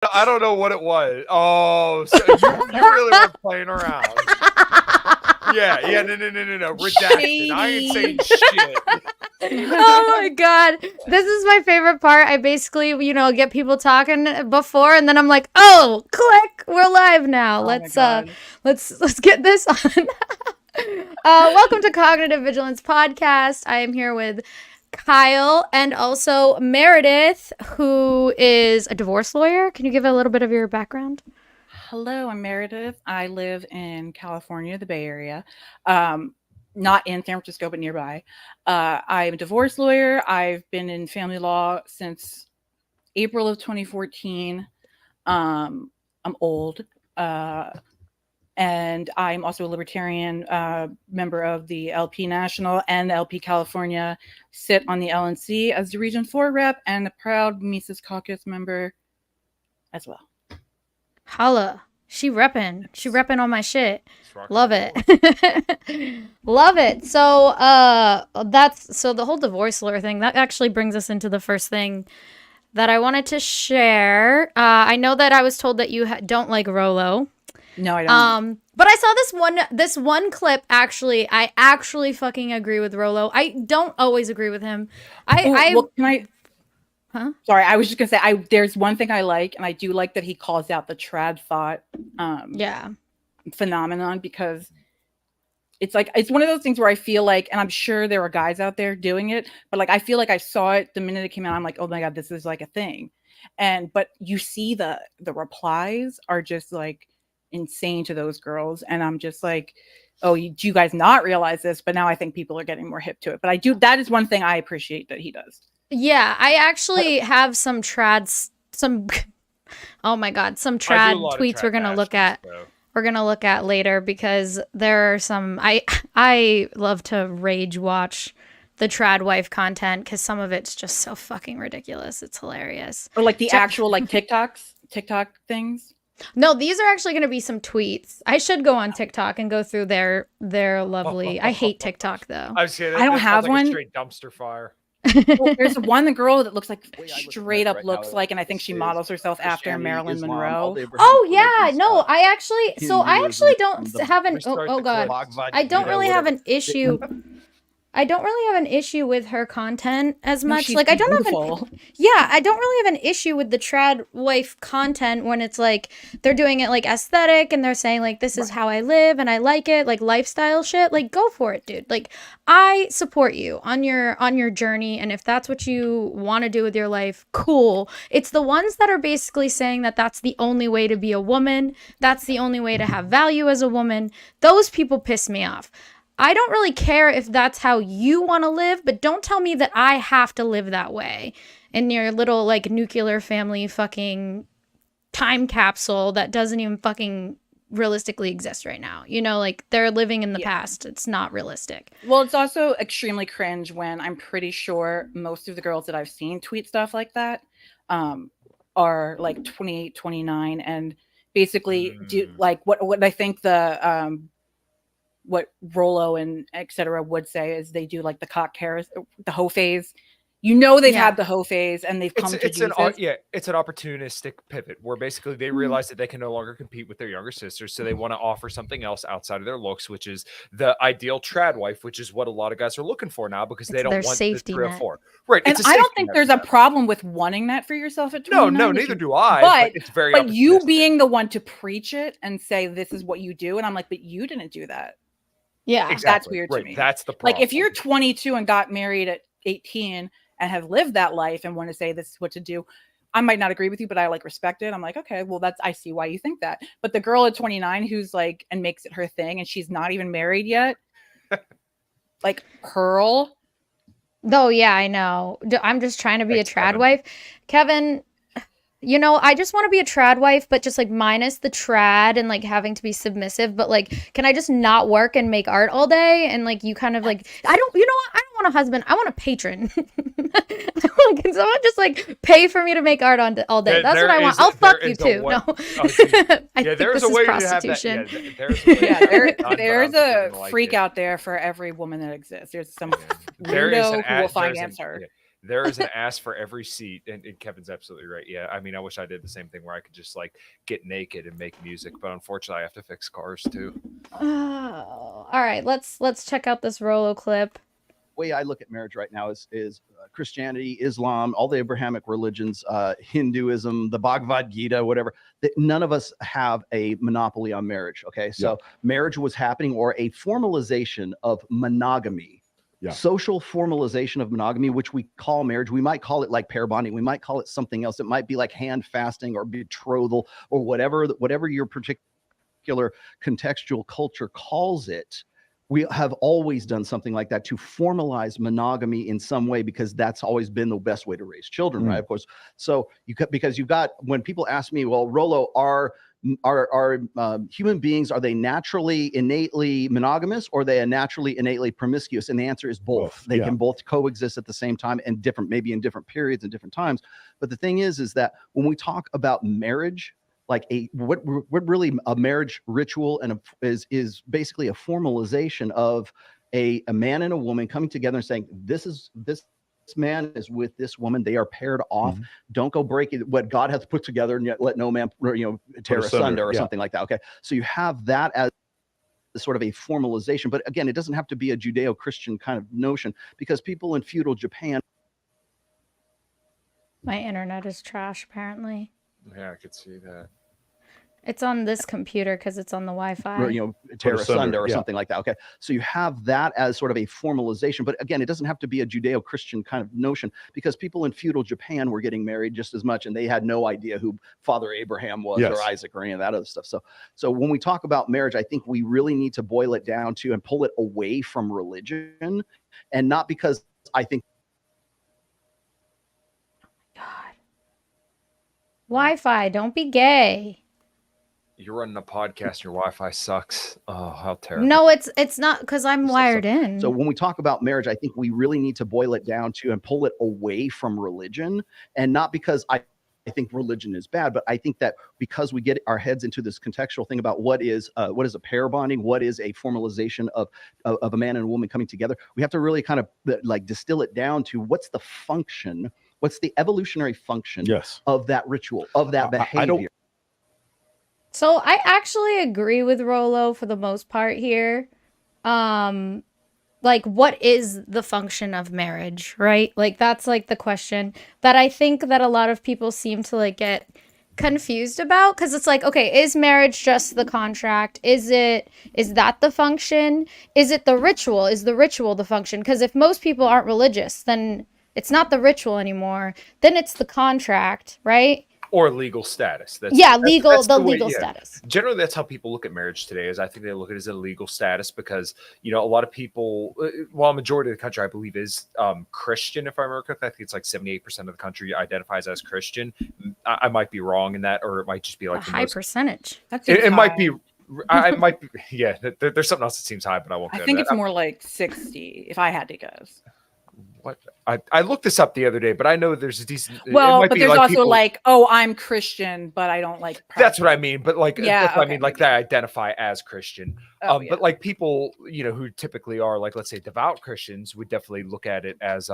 I don't know what it was. Oh, so you really were playing around. Yeah, no. Redacted. I ain't saying shit. Oh my god, this is my favorite part. I basically, get people talking before, and then I'm like, oh, click, we're live now. Oh Let's get this on. Welcome to Cognitive Vigilance Podcast. I am here with Kyle and also Meredith, who is a divorce lawyer. Can you give a little bit of your background? Hello, I'm Meredith. I live in California, the Bay Area. Not in San Francisco, but nearby. I'm a divorce lawyer. I've been in family law since April of 2014. I'm old. And I'm also a libertarian member of the LP National and the LP California. Sit on the LNC as the Region 4 rep and a proud Mises Caucus member as well. Holla. She repping on my shit. Love it. Love it. So so the whole divorce lawyer thing, that actually brings us into the first thing that I wanted to share. I know that I was told that you don't like Rolo. No, I don't. But I saw this one clip. Actually, I actually fucking agree with Rolo. I don't always agree with him. Huh? Sorry, I was just gonna say there's one thing I like, and I do like that he calls out the trad thought phenomenon, because it's like it's one of those things where I feel like, and I'm sure there are guys out there doing it, but like I feel like I saw it the minute it came out. I'm like, oh my god, this is like a thing. But you see the replies are just like insane to those girls, and I'm just like, oh, do you guys not realize this? But now I think people are getting more hip to it. But that is one thing I appreciate that he does. Yeah, I actually have some trads, oh my god, some trad tweets we're gonna look at. We're gonna look at later, because there are some. I love to rage watch the trad wife content, because some of it's just so fucking ridiculous. It's hilarious. Or like the actual like TikTok things. No, these are actually going to be some tweets. I should go on TikTok and go through their lovely. I hate TikTok though. I don't have one. Straight dumpster fire. Well, there's one girl that looks like straight up looks like, and I think she models herself after Marilyn Monroe. Oh yeah, no, I actually don't have an. Oh god, I don't really have an issue. I don't really have an issue with her content as much. No, like I don't I don't really have an issue with the trad wife content when it's like they're doing it like aesthetic and they're saying like this is how I live and I like it, like lifestyle shit. Like go for it, dude. Like I support you on your journey, and if that's what you want to do with your life, cool. It's the ones that are basically saying that that's the only way to be a woman, that's the only way to have value as a woman. Those people piss me off. I don't really care if that's how you want to live, but don't tell me that I have to live that way in your little like nuclear family fucking time capsule that doesn't even fucking realistically exist right now. Like they're living in the past. It's not realistic. Well, it's also extremely cringe when I'm pretty sure most of the girls that I've seen tweet stuff like that are like 28, 29, and basically do like what I think what Rolo and etc. would say is they do like the cock hair, the hoe phase. They've had the hoe phase, and they've come to use it. It's an opportunistic pivot where basically they realize that they can no longer compete with their younger sisters, so they want to offer something else outside of their looks, which is the ideal trad wife, which is what a lot of guys are looking for now, because they don't want safety the 3 net. or 4. Right. And I don't think there's a problem with wanting that for yourself at 29. No, neither do I. But it's very. But you being the one to preach it and say this is what you do, and I'm like, but you didn't do that. Yeah, exactly. That's weird to me. That's the problem. Like if you're 22 and got married at 18 and have lived that life and want to say this is what to do, I might not agree with you, but I like respect it. I'm like, okay, well I see why you think that. But the girl at 29 who's like and makes it her thing, and she's not even married yet, like Pearl. Oh yeah, I know. I'm just trying to be a trad wife, Kevin. I just want to be a trad wife, but just like minus the trad and like having to be submissive. But like, can I just not work and make art all day? And like, you kind of like, I don't want a husband. I want a patron. Can someone just like pay for me to make art all day? That's what I want. I'll fuck you too. No. There's a way to have that. There's a freak out there for every woman that exists. There's some weirdo who will finance her. there is an ass for every seat. And Kevin's absolutely right. Yeah. I mean, I wish I did the same thing where I could just like get naked and make music, but unfortunately I have to fix cars too. Oh, all right. Let's check out this Rolo clip. Way I look at marriage right now is Christianity, Islam, all the Abrahamic religions, Hinduism, the Bhagavad Gita, whatever. None of us have a monopoly on marriage. Okay, so marriage was happening, or a formalization of monogamy. Social formalization of monogamy, which we call marriage. We might call it like pair bonding. We might call it something else. It might be like hand fasting or betrothal or whatever your particular contextual culture calls it. We have always done something like that to formalize monogamy in some way, because that's always been the best way to raise children, right? Of course. So because you've got, when people ask me, well, Rolo, are human beings, are they naturally innately monogamous, or are they naturally innately promiscuous? And the answer is both. They can both coexist at the same time, and maybe in different periods and different times. But the thing is that when we talk about marriage, like what really a marriage ritual and is basically a formalization of a man and a woman coming together and saying, this man is with this woman, they are paired off. Don't go break it, what God hath put together, and yet let no man tear asunder, or something like that. Okay, so you have that as sort of a formalization, but again, it doesn't have to be a Judeo-Christian kind of notion, because people in feudal Japan. My internet is trash, apparently. Yeah, I could see that. It's on this computer because it's on the Wi-Fi. Tear asunder or something like that. Okay, so you have that as sort of a formalization, but again, it doesn't have to be a Judeo-Christian kind of notion, because people in feudal Japan were getting married just as much, and they had no idea who Father Abraham was, or Isaac, or any of that other stuff. So when we talk about marriage, I think we really need to boil it down to and pull it away from religion, and not because I think. God. Wi-Fi, don't be gay. You're running a podcast, your Wi-Fi sucks. Oh, how terrible. No, it's not, because I'm wired in. So when we talk about marriage, I think we really need to boil it down to and pull it away from religion, and not because I think religion is bad, but I think that because we get our heads into this contextual thing about what is a pair bonding, what is a formalization of a man and a woman coming together, we have to really kind of like distill it down to what's the function, what's the evolutionary function of that ritual, of that behavior. So I actually agree with Rolo for the most part here. Like, what is the function of marriage, right? Like, that's like the question that I think that a lot of people seem to like get confused about, because it's like, okay, is marriage just the contract? Is that the function? Is it the ritual? Is the ritual the function? Because if most people aren't religious, then it's not the ritual anymore. Then it's the contract, right? Or legal status. That's legal way, status. Generally, that's how people look at marriage today. Is I think they look at it as a legal status, because a lot of people, well, a majority of the country, I believe, is Christian. If I remember correctly, I think it's like 78% of the country identifies as Christian. I might be wrong in that, or it might just be like a high percentage. It might be. I might be. Yeah, there's something else that seems high, but I won't. I think it's more like 60, if I had to guess. What I looked this up the other day, but I know there's a decent. Well, but there's also like, oh, I'm Christian, but I don't like. That's what I mean. But like, that's what I mean. Like, they identify as Christian. But like people, who typically are like, let's say, devout Christians, would definitely look at it as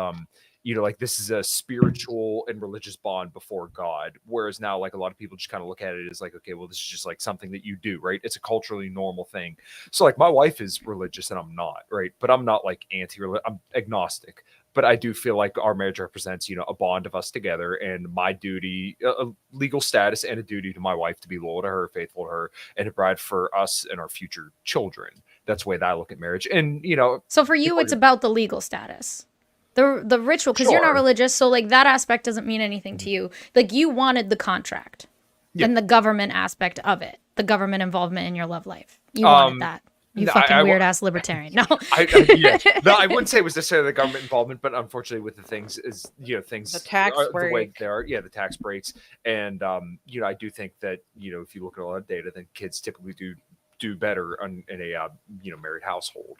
like this is a spiritual and religious bond before God. Whereas now, like, a lot of people just kind of look at it as like, okay, well, this is just like something that you do, right? It's a culturally normal thing. So like, my wife is religious and I'm not, right? But I'm not like anti-religious. I'm agnostic. But I do feel like our marriage represents, a bond of us together, and my duty, a legal status, and a duty to my wife to be loyal to her, faithful to her, and to provide for us and our future children. That's the way that I look at marriage. And, So for you, it's about the legal status. The ritual, because you're not religious, so like that aspect doesn't mean anything to you. Like, you wanted the contract and the government aspect of it, the government involvement in your love life. You wanted that. You fucking weird ass libertarian. No, I wouldn't say it was necessarily the government involvement, but unfortunately, with the things is things the tax break, the way they are, the tax breaks, and I do think that if you look at a lot of data, then kids typically do better in a married household.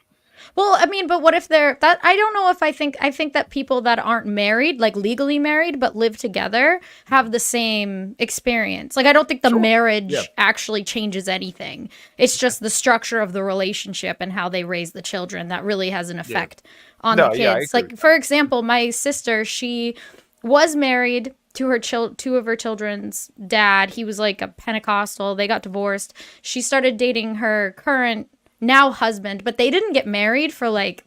Well, I mean, but what if they're that? I don't know if I think that people that aren't married, like legally married, but live together, have the same experience. Like, I don't think the marriage actually changes anything. It's just the structure of the relationship and how they raise the children that really has an effect on the kids. Like, for example, my sister, she was married to her two of her children's dad. He was like a Pentecostal. They got divorced. She started dating her current now husband, but they didn't get married for like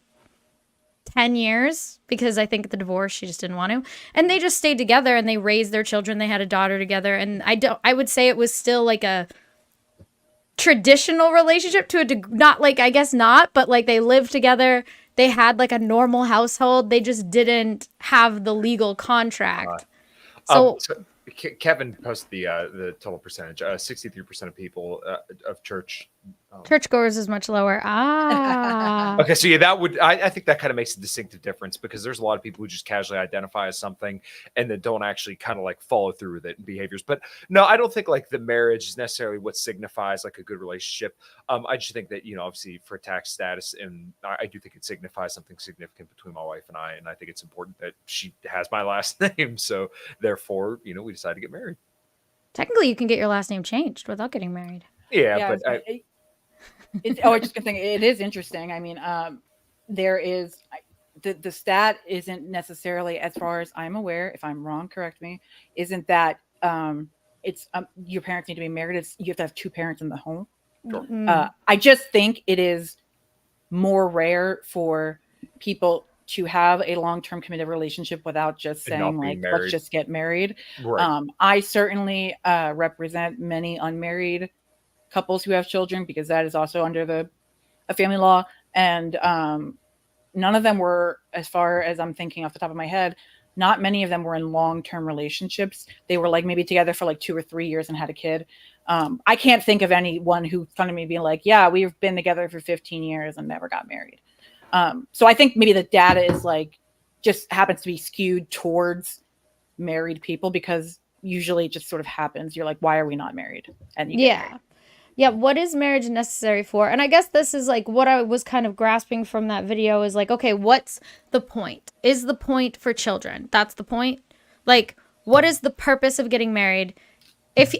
10 years because I think the divorce, she just didn't want to. And they just stayed together and they raised their children. They had a daughter together. And I would say it was still like a traditional relationship to not like, I guess not, but like they lived together. They had like a normal household. They just didn't have the legal contract. So Kevin posted the total percentage. 63% of people of churchgoers is much lower. Okay, so yeah, that would I think that kind of makes a distinctive difference because there's a lot of people who just casually identify as something and then don't actually kind of like follow through with it in behaviors. But no, I don't think like the marriage is necessarily what signifies like a good relationship. I just think that, you know, obviously for tax status, and I do think it signifies something significant between my wife and I think it's important that she has my last name. So therefore, you know, we decided to get married. Technically, you can get your last name changed without getting married. Yeah, but I just think it is interesting. I mean, there is the stat isn't necessarily, as far as I'm aware, if I'm wrong, correct me, isn't that it's your parents need to be married. It's you have to have two parents in the home. Sure. I just think it is more rare for people to have a long-term committed relationship without just saying like, let's just get married. Right. I certainly represent many unmarried couples who have children because that is also under a family law. And none of them were, as far as I'm thinking off the top of my head, not many of them were in long-term relationships. They were like maybe together for like 2 or 3 years and had a kid. I can't think of anyone who come to me being like, yeah, we've been together for 15 years and never got married. So I think maybe the data is like, just happens to be skewed towards married people because usually it just sort of happens. You're like, why are we not married? And you get married. Yeah, what is marriage necessary for? And I guess this is like what I was kind of grasping from that video is like, okay, what's the point? Is the point for children? That's the point? Like, what is the purpose of getting married?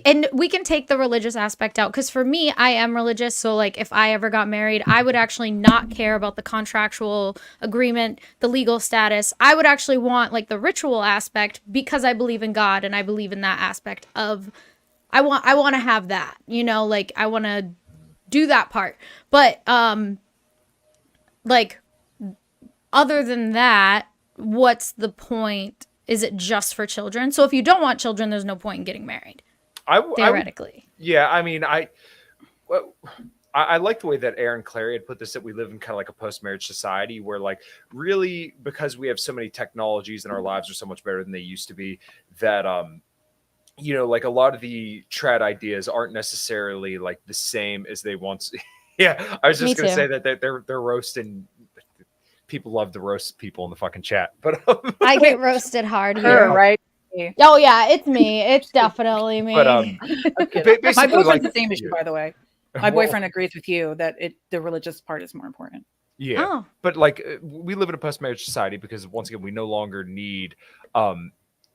And we can take the religious aspect out because for me, I am religious. So like if I ever got married, I would actually not care about the contractual agreement, the legal status. I would actually want like the ritual aspect because I believe in God and I believe in that aspect of I want to have that, you know, like I want to do that part. But like other than that, what's the point? Is it just for children? So if you don't want children, there's no point in getting married. Theoretically. I mean, I like the way that Aaron Clary had put this, that we live in kind of like a post-marriage society where like really because we have so many technologies and our lives are so much better than they used to be that you know, like a lot of the trad ideas aren't necessarily like the same as they once. Yeah, I was just going to say that they're roasting. People love to roast people in the fucking chat, but I get roasted hard here, right? Oh yeah, it's me. It's definitely me. But my boyfriend's like, the same issue, by the way. My boyfriend agrees with you that the religious part is more important. Yeah, but like we live in a post-marriage society because once again we no longer need.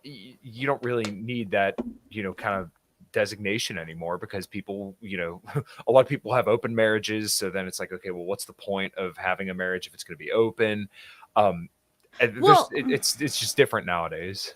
You don't really need that, you know, kind of designation anymore because people, you know, a lot of people have open marriages. So then it's like, okay, well, what's the point of having a marriage if it's going to be open? It's just different nowadays.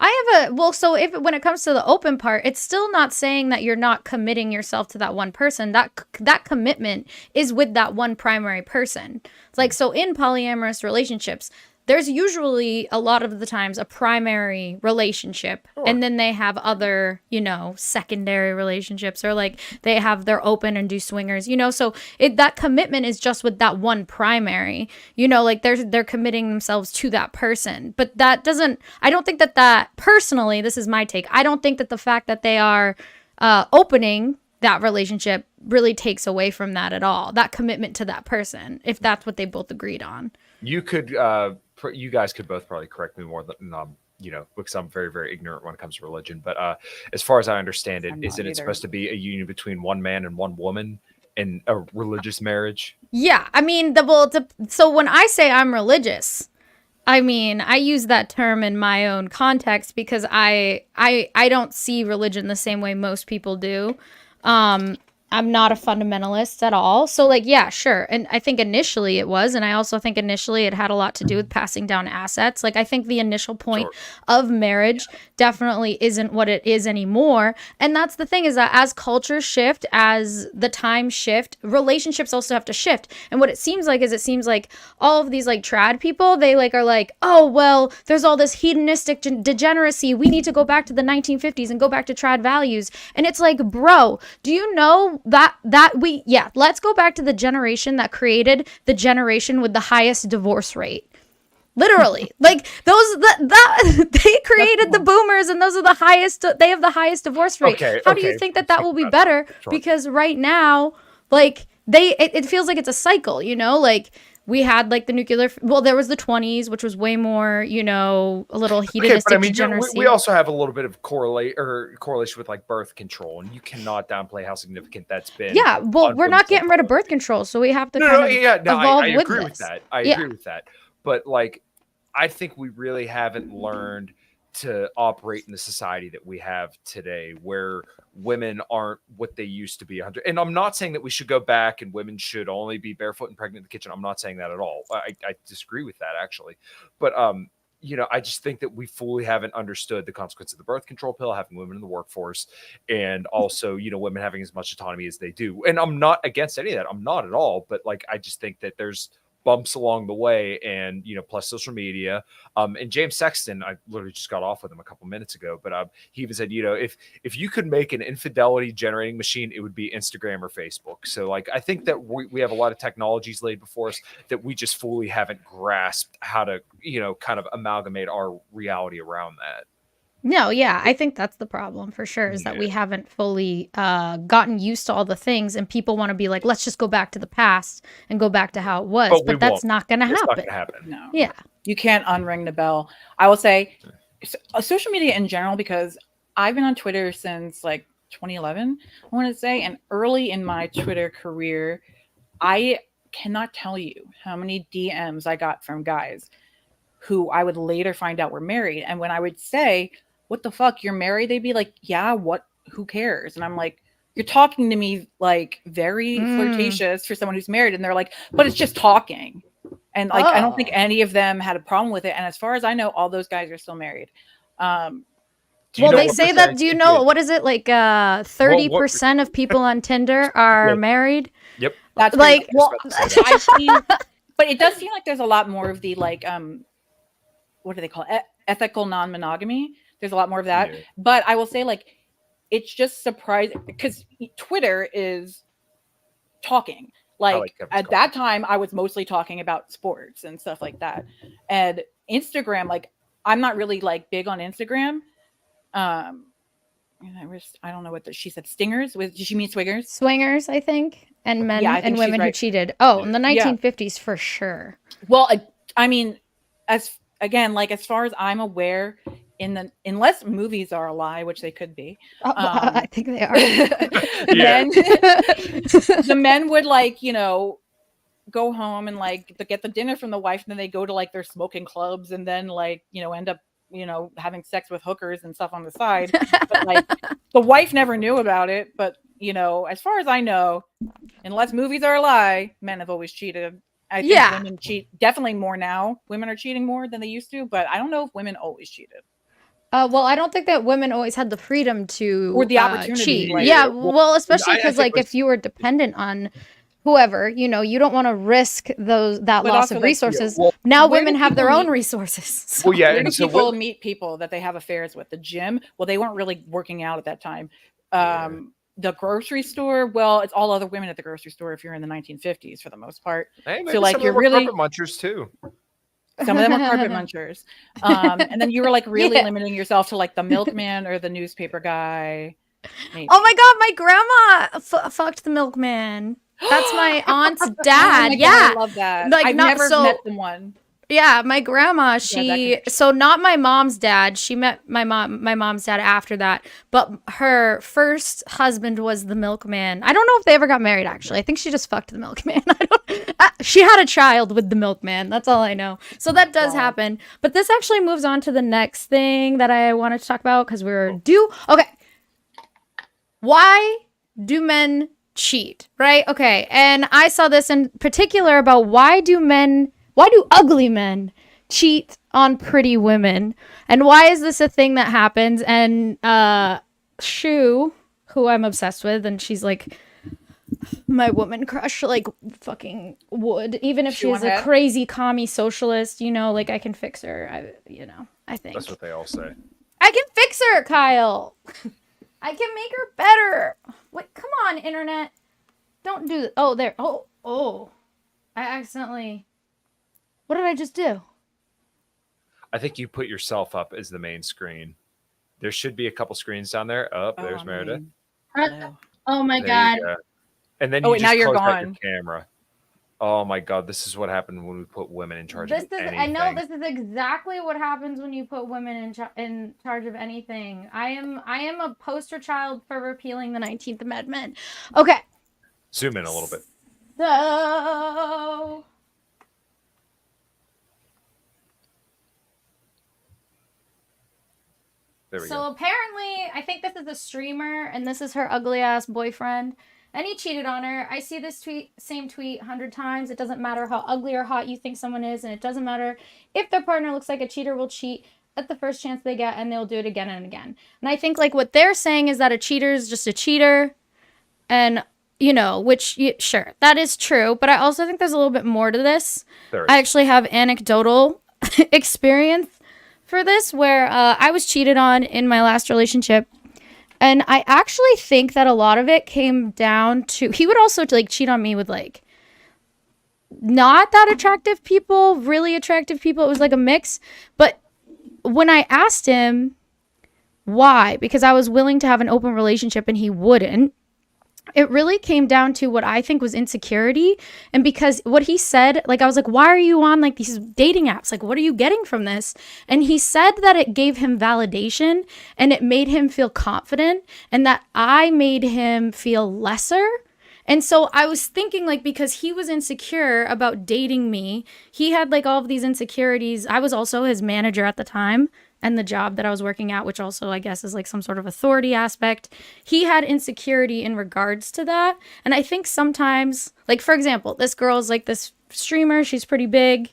So when it comes to the open part, it's still not saying that you're not committing yourself to that one person. That commitment is with that one primary person. It's like, so in polyamorous relationships, there's usually a lot of the times a primary relationship and then they have other, you know, secondary relationships or like they're open and do swingers, you know, so that commitment is just with that one primary, you know, like they're committing themselves to that person. But that doesn't, I don't think that personally, this is my take. I don't think that the fact that they are opening that relationship really takes away from that at all. That commitment to that person, if that's what they both agreed on. You guys could both probably correct me more than you know, because I'm very, very ignorant when it comes to religion. But as far as I understand it, isn't it supposed to be a union between one man and one woman in a religious marriage? Yeah, I mean, so when I say I'm religious, I mean I use that term in my own context because I don't see religion the same way most people do. I'm not a fundamentalist at all. So like, yeah, sure. And I think initially it was, and I also think initially it had a lot to do with passing down assets. Like I think the initial point of marriage definitely isn't what it is anymore. And that's the thing, is that as cultures shift, as the times shift, relationships also have to shift. And what it seems like is, it seems like all of these like trad people, they like are like, oh, well, there's all this hedonistic degeneracy. We need to go back to the 1950s and go back to trad values. And it's like, bro, do you know let's go back to the generation that created the generation with the highest divorce rate. Literally. Like those that they created the boomers, and those are the highest, they have the highest divorce rate. How do you think that will be better? Because right now, like it feels like it's a cycle, you know? Like we had like the nuclear, well, there was the 20s, which was way more, you know, a little hedonistic degeneracy. We also have a little bit of correlation with like birth control, and you cannot downplay how significant that's been. Yeah, well, we're not getting rid of birth control, so we have to evolve with this. I agree with that. But like, I think we really haven't learned to operate in the society that we have today, where women aren't what they used to be. And I'm not saying that we should go back and women should only be barefoot and pregnant in the kitchen. I'm not saying that at all. I disagree with that, actually. But you know, I just think that we fully haven't understood the consequence of the birth control pill, having women in the workforce, and also, you know, women having as much autonomy as they do. And I'm not against any of that. I'm not at all. But like, I just think that there's bumps along the way, and you know, plus social media. And James Sexton, I literally just got off with him a couple minutes ago, but he even said, you know, if you could make an infidelity generating machine, it would be Instagram or Facebook. So like, I think that we have a lot of technologies laid before us that we just fully haven't grasped how to, you know, kind of amalgamate our reality around that. No, yeah, I think that's the problem for sure, is that we haven't fully gotten used to all the things, and people want to be like, let's just go back to the past and go back to how it was, but that's not going to happen. Not gonna happen. No. Yeah. You can't unring the bell. I will say social media in general, because I've been on Twitter since like 2011, I want to say, and early in my Twitter career, I cannot tell you how many DMs I got from guys who I would later find out were married. And when I would say, what the fuck, you're married? They'd be like, yeah, what, who cares? And I'm like, you're talking to me like very flirtatious for someone who's married. And they're like, but it's just talking. And like, I don't think any of them had a problem with it. And as far as I know, all those guys are still married. Well, they say that, do you know, what is it? Like 30% of people on Tinder are married. Yep. That's like, well, I've seen, but it does seem like there's a lot more of the like, what do they call it? Ethical non-monogamy. There's a lot more of that. Yeah. But I will say, like, it's just surprising because Twitter is talking. Like at that time, I was mostly talking about sports and stuff like that. And Instagram, like, I'm not really like big on Instagram. I don't know what she said. Stingers? Did she mean swingers? Swingers, I think. And men and women who cheated. Oh, in the 1950s for sure. Well, I mean, as far as I'm aware, unless movies are a lie, which they could be, I think they are. The men would, like, you know, go home and like get the dinner from the wife, and then they go to like their smoking clubs, and then like, you know, end up, you know, having sex with hookers and stuff on the side. But like the wife never knew about it. But you know, as far as I know, unless movies are a lie, men have always cheated. I think women cheat definitely more now. Women are cheating more than they used to, but I don't know if women always cheated. Well, I don't think that women always had the freedom to or the opportunity. Cheat. Like, yeah, well, especially because like if you were dependent on whoever, you know, you don't want to risk that loss of resources. Now women have their own resources. So. Well, yeah, and so people meet people that they have affairs with. The gym, well, they weren't really working out at that time. The grocery store, well, it's all other women at the grocery store if you're in the 1950s for the most part. Hey, so like you're really carpet munchers too. Some of them are carpet munchers. And then you were like really limiting yourself to like the milkman or the newspaper guy. Maybe. Oh my God, my grandma fucked the milkman. That's my aunt's dad. Oh my God, I love that. Like, I've never met someone. Yeah, my grandma, so not my mom's dad. She met my mom's dad after that, but her first husband was the milkman. I don't know if they ever got married, actually. I think she just fucked the milkman. She had a child with the milkman. That's all I know. So that does happen. But this actually moves on to the next thing that I wanted to talk about because we're due. Okay. Why do men cheat, right? Okay. And I saw this in particular about why do ugly men cheat on pretty women? And why is this a thing that happens? And Shu, who I'm obsessed with, and she's like my woman crush, like fucking would, even if she's a crazy commie socialist, you know, like I can fix her. I think that's what they all say. I can fix her, Kyle. I can make her better. Wait, come on, internet. Don't do that. Oh, there. Oh. I accidentally. What did I just do? I think you put yourself up as the main screen. There should be a couple screens down there. Oh, there's Meredith. Oh my God. And then you just close out your camera. Oh my God, this is what happened when we put women in charge of anything. I know this is exactly what happens when you put women in charge of anything. I am a poster child for repealing the 19th Amendment. Okay. Zoom in a little bit. So there we go. So apparently, I think this is a streamer, and this is her ugly ass boyfriend. And he cheated on her. I see this same tweet 100 times. It doesn't matter how ugly or hot you think someone is, and it doesn't matter if their partner looks like a cheater will cheat at the first chance they get, and they'll do it again and again. And I think like what they're saying is that a cheater is just a cheater, and sure, that is true. But I also think there's a little bit more to this. I actually have anecdotal experience for this where I was cheated on in my last relationship. And I actually think that a lot of it came down to, he would also like cheat on me with like not that attractive people, really attractive people. It was like a mix. But when I asked him why, because I was willing to have an open relationship and he wouldn't, it really came down to what I think was insecurity. And because what he said, like, I was like, why are you on like these dating apps? Like, what are you getting from this? And he said that it gave him validation and it made him feel confident and that I made him feel lesser. And so I was thinking like, because he was insecure about dating me, he had like all of these insecurities. I was also his manager at the time. And the job that I was working at, which also I guess is like some sort of authority aspect, he had insecurity in regards to that. And I think sometimes, like for example, this girl is like this streamer, she's pretty big,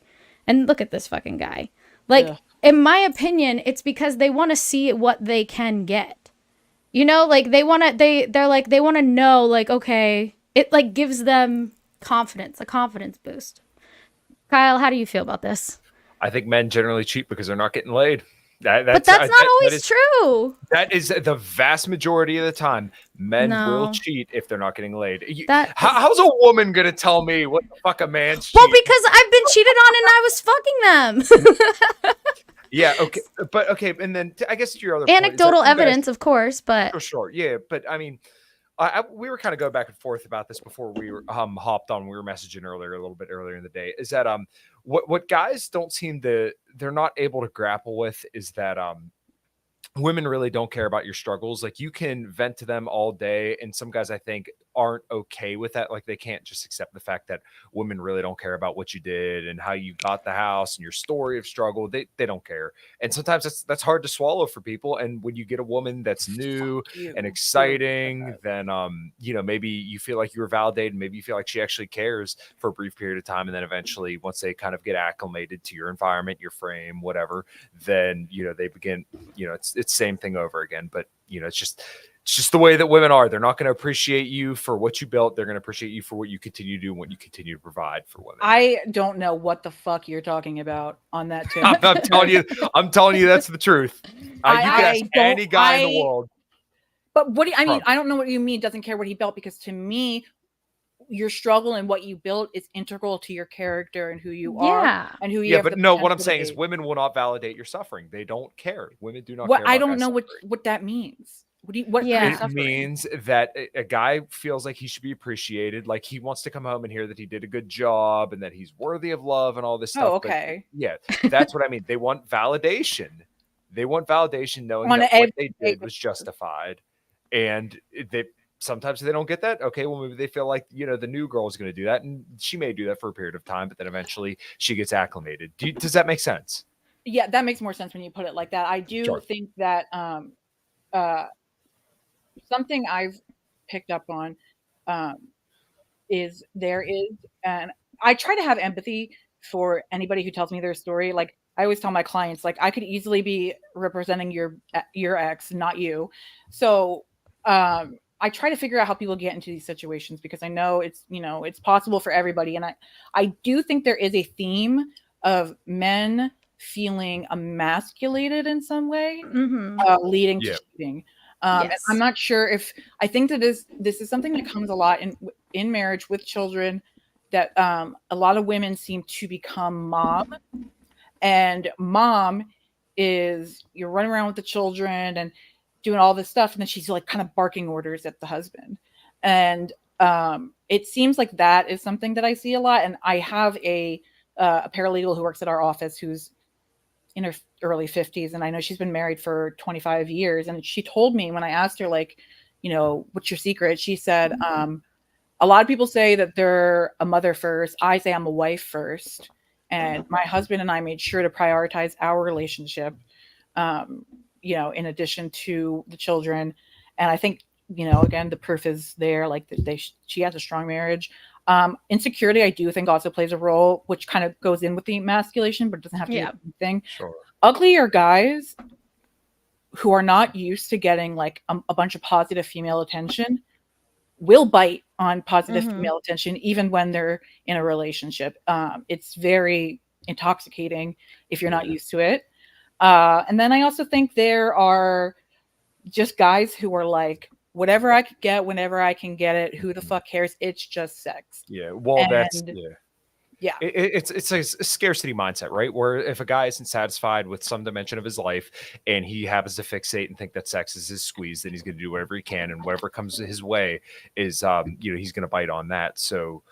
and look at this fucking guy. Like, in my opinion, it's because they want to see what they can get. You know, like they want to know, like, okay, it like gives them confidence, a confidence boost. Kyle, how do you feel about this? I think men generally cheat because they're not getting laid. But that's not always true. That is the vast majority of the time. Men will cheat if they're not getting laid. How's a woman going to tell me what the fuck a man's Well, because I've been cheated on and I was fucking them. Yeah, okay. But okay, and then I guess to your other anecdotal evidence, of course, but sure. Yeah, but I mean, we were kind of going back and forth about this before we were hopped on. We were messaging a little bit earlier in the day. Is that what guys don't seem to, they're not able to grapple with is that women really don't care about your struggles. Like you can vent to them all day, and some guys I think aren't okay with that. Like they can't just accept the fact that women really don't care about what you did and how you got the house and your story of struggle. They don't care. And sometimes that's hard to swallow for people. And when you get a woman that's new and exciting, then maybe you feel like you were validated, maybe you feel like she actually cares for a brief period of time, and then eventually once they kind of get acclimated to your environment, your frame, whatever, then they begin, it's same thing over again. But it's just the way that women are. They're not going to appreciate you for what you built. They're going to appreciate you for what you continue to do and what you continue to provide for women. I don't know what the fuck you're talking about on that too. I'm telling you that's the truth. You can ask any guy in the world. But what do you, I mean, I don't know what you mean. Doesn't care what he built, because to me, your struggle and what you built is integral to your character and who you are and who you are. But no, what I'm saying is women will not validate your suffering. They don't care. Women do not care. I don't know what that means. It means that a guy feels like he should be appreciated, like he wants to come home and hear that he did a good job and that he's worthy of love and all this stuff. Oh, okay. But that's what I mean. They want validation. They want validation knowing that what they did was justified. And sometimes they don't get that. Okay, well, maybe they feel like, the new girl is going to do that. And she may do that for a period of time, but then eventually she gets acclimated. Does that make sense? Yeah, that makes more sense when you put it like that. I do think that something I've picked up on is there is, and I try to have empathy for anybody who tells me their story. Like I always tell my clients, like I could easily be representing your ex, not you. So I try to figure out how people get into these situations because I know it's, you know, it's possible for everybody. And I do think there is a theme of men feeling emasculated in some way, leading to cheating. And I'm not sure if I think that this is something that comes a lot in marriage with children, that a lot of women seem to become mom, and mom is you're running around with the children and doing all this stuff, and then she's like kind of barking orders at the husband. And it seems like that is something that I see a lot. And I have a paralegal who works at our office who's in her early 50s, and I know she's been married for 25 years. And she told me when I asked her, like, you know, what's your secret? She said, a lot of people say that they're a mother first. I say I'm a wife first. And my husband and I made sure to prioritize our relationship, you know, in addition to the children. And I think, you know, again, the proof is there. Like she has a strong marriage. Insecurity, I do think also plays a role, which kind of goes in with the emasculation, but it doesn't have to be anything. Sure. Uglier guys who are not used to getting like a bunch of positive female attention will bite on positive female attention, even when they're in a relationship. It's very intoxicating if you're not used to it. And then I also think there are just guys who are like, whatever I could get, whenever I can get it, who the fuck cares? It's just sex. Yeah. Well, it's a scarcity mindset, right? Where if a guy isn't satisfied with some dimension of his life and he happens to fixate and think that sex is his squeeze, then he's going to do whatever he can, and whatever comes his way is, you know, he's going to bite on that. So,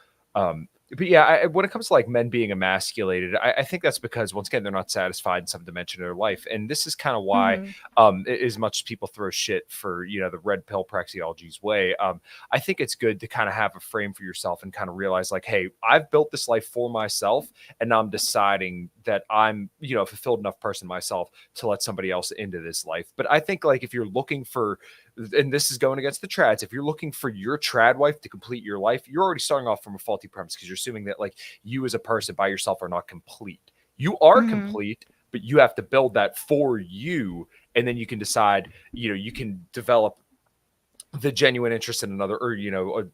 but yeah, when it comes to like men being emasculated, I think that's because once again, they're not satisfied in some dimension of their life. And this is kind of why, as much as people throw shit for, you know, the red pill praxeology's way, I think it's good to kind of have a frame for yourself and kind of realize like, hey, I've built this life for myself, and now I'm deciding that I'm, you know, a fulfilled enough person myself to let somebody else into this life. But I think like if you're looking for, and this is going against the trads, if you're looking for your trad wife to complete your life, you're already starting off from a faulty premise, because you're assuming that like you as a person by yourself are not complete. You are complete, but you have to build that for you, and then you can decide, you know, you can develop the genuine interest in another, or, you know,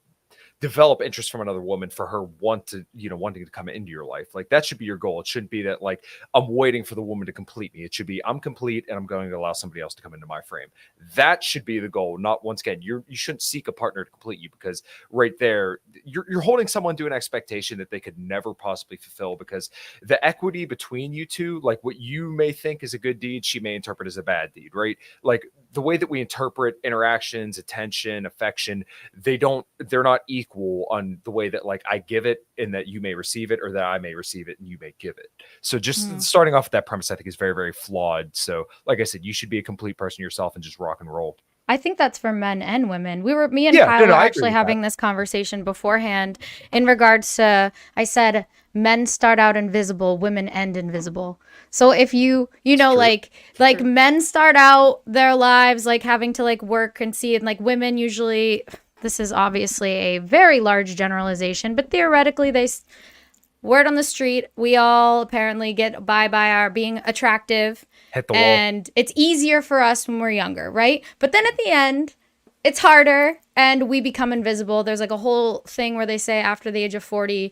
develop interest from another woman for her wanting to come into your life. Like that should be your goal. It shouldn't be that like I'm waiting for the woman to complete me. It should be I'm complete and I'm going to allow somebody else to come into my frame. That should be the goal. Not, once again, you shouldn't seek a partner to complete you, because right there you're holding someone to an expectation that they could never possibly fulfill, because the equity between you two, like what you may think is a good deed, she may interpret as a bad deed, right? Like the way that we interpret interactions, attention, affection, they're not equal on the way that like I give it and that you may receive it, or that I may receive it and you may give it. So just starting off with that premise, I think, is very, very flawed. So like I said, you should be a complete person yourself and just rock and roll. I think that's for men and women. Me and Kyle were actually having this conversation beforehand in regards to, I said, men start out invisible, women end invisible. So if you know, like men start out their lives like having to like work and see, and like women usually, this is obviously a very large generalization, but theoretically word on the street, we all apparently get by our being attractive. Hit the wall. And it's easier for us when we're younger, right? But then at the end, it's harder and we become invisible. There's like a whole thing where they say after the age of 40,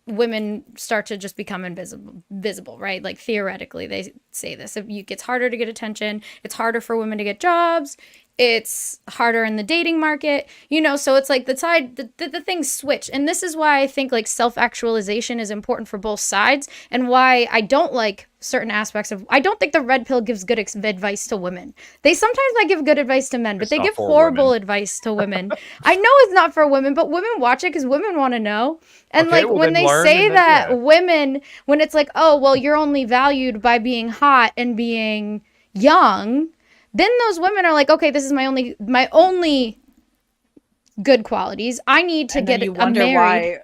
women start to just become invisible, right? Like theoretically, they say this. It gets harder to get attention. It's harder for women to get jobs. It's harder in the dating market, you know, so it's like the things switch. And this is why I think like self-actualization is important for both sides, and why I don't like certain aspects of, I don't think the red pill gives good advice to women. They sometimes might give good advice to men, but they give horrible advice to women. I know it's not for women, but women watch it because women want to know. And okay, like when they say that women, when it's like, oh, well, you're only valued by being hot and being young, then those women are like, okay, this is my only good qualities. I need to get married. Why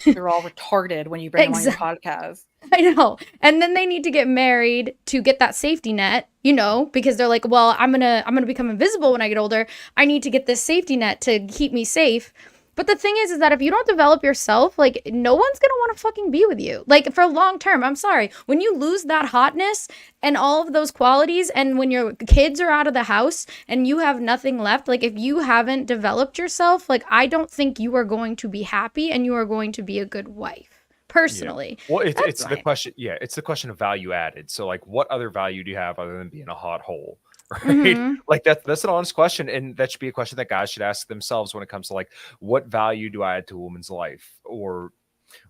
they're all retarded when you bring them on your podcast. I know. And then they need to get married to get that safety net, you know, because they're like, well, I'm gonna become invisible when I get older. I need to get this safety net to keep me safe. But the thing is that if you don't develop yourself, like, no one's gonna want to fucking be with you. Like, for long term, I'm sorry. When you lose that hotness and all of those qualities, and when your kids are out of the house and you have nothing left, like, if you haven't developed yourself, like, I don't think you are going to be happy and you are going to be a good wife. Personally. Yeah. Well, it's the question. Yeah, it's the question of value added. So, like, what other value do you have other than being a hot hole? Right? Like that's an honest question, and that should be a question that guys should ask themselves when it comes to like, what value do I add to a woman's life, or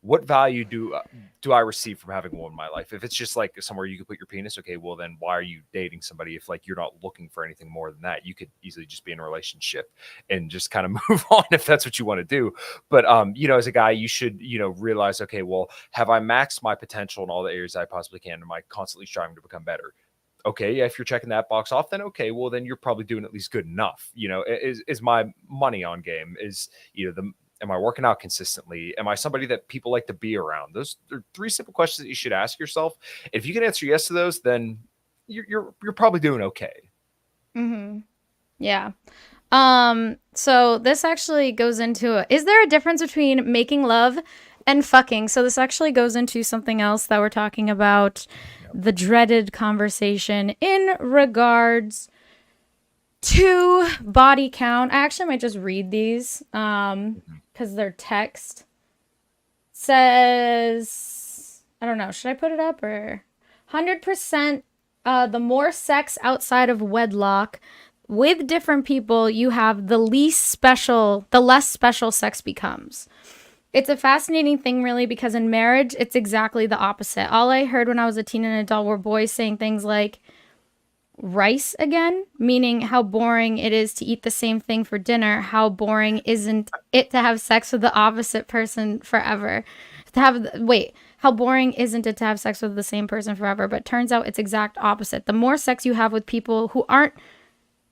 what value do I receive from having a woman in my life? If it's just like somewhere you could put your penis, okay, well then why are you dating somebody if like you're not looking for anything more than that? You could easily just be in a relationship and just kind of move on if that's what you want to do. But as a guy, you should, realize, okay, well, have I maxed my potential in all the areas I possibly can? Am I constantly striving to become better? Okay, yeah, if you're checking that box off, then okay, well then you're probably doing at least good enough. Is my money on game? Am I working out consistently? Am I somebody that people like to be around? Those are 3 simple questions that you should ask yourself. If you can answer yes to those, then you're probably doing okay. Yeah. So this actually goes into is there a difference between making love and fucking? So this actually goes into something else that we're talking about. The dreaded conversation in regards to body count. I actually might just read these because they're text. Says, I don't know, should I put it up or 100%? The more sex outside of wedlock with different people you have, the less special sex becomes. It's a fascinating thing, really, because in marriage, it's exactly the opposite. All I heard when I was a teen and adult were boys saying things like rice again, meaning how boring it is to eat the same thing for dinner. How boring isn't it to have sex with the opposite person forever? How boring isn't it to have sex with the same person forever? But turns out it's exact opposite. The more sex you have with people who aren't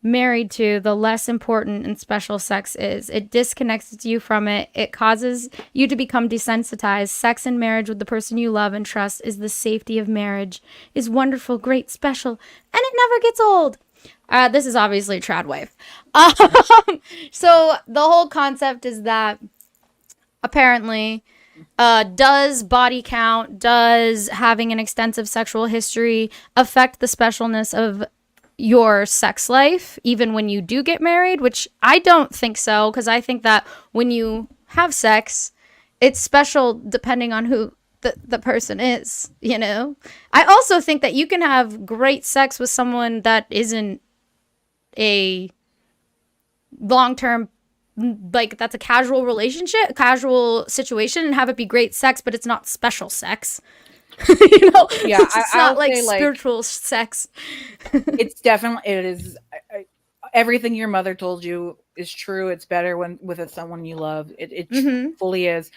married to, the less important and special sex is. It disconnects you from it. It causes you to become desensitized. Sex in marriage with the person you love and trust is the safety of marriage, is wonderful, great, special, and it never gets old. This is obviously a trad wife. So the whole concept is that apparently does body count, does having an extensive sexual history affect the specialness of your sex life, even when you do get married? Which I don't think so, because I think that when you have sex, it's special depending on who the person is, I also think that you can have great sex with someone that isn't a long-term, like, that's a casual relationship, casual situation, and have it be great sex, but it's not special sex. Yeah, it's not like spiritual sex. It is everything your mother told you is true. It's better when with someone you love. It fully is.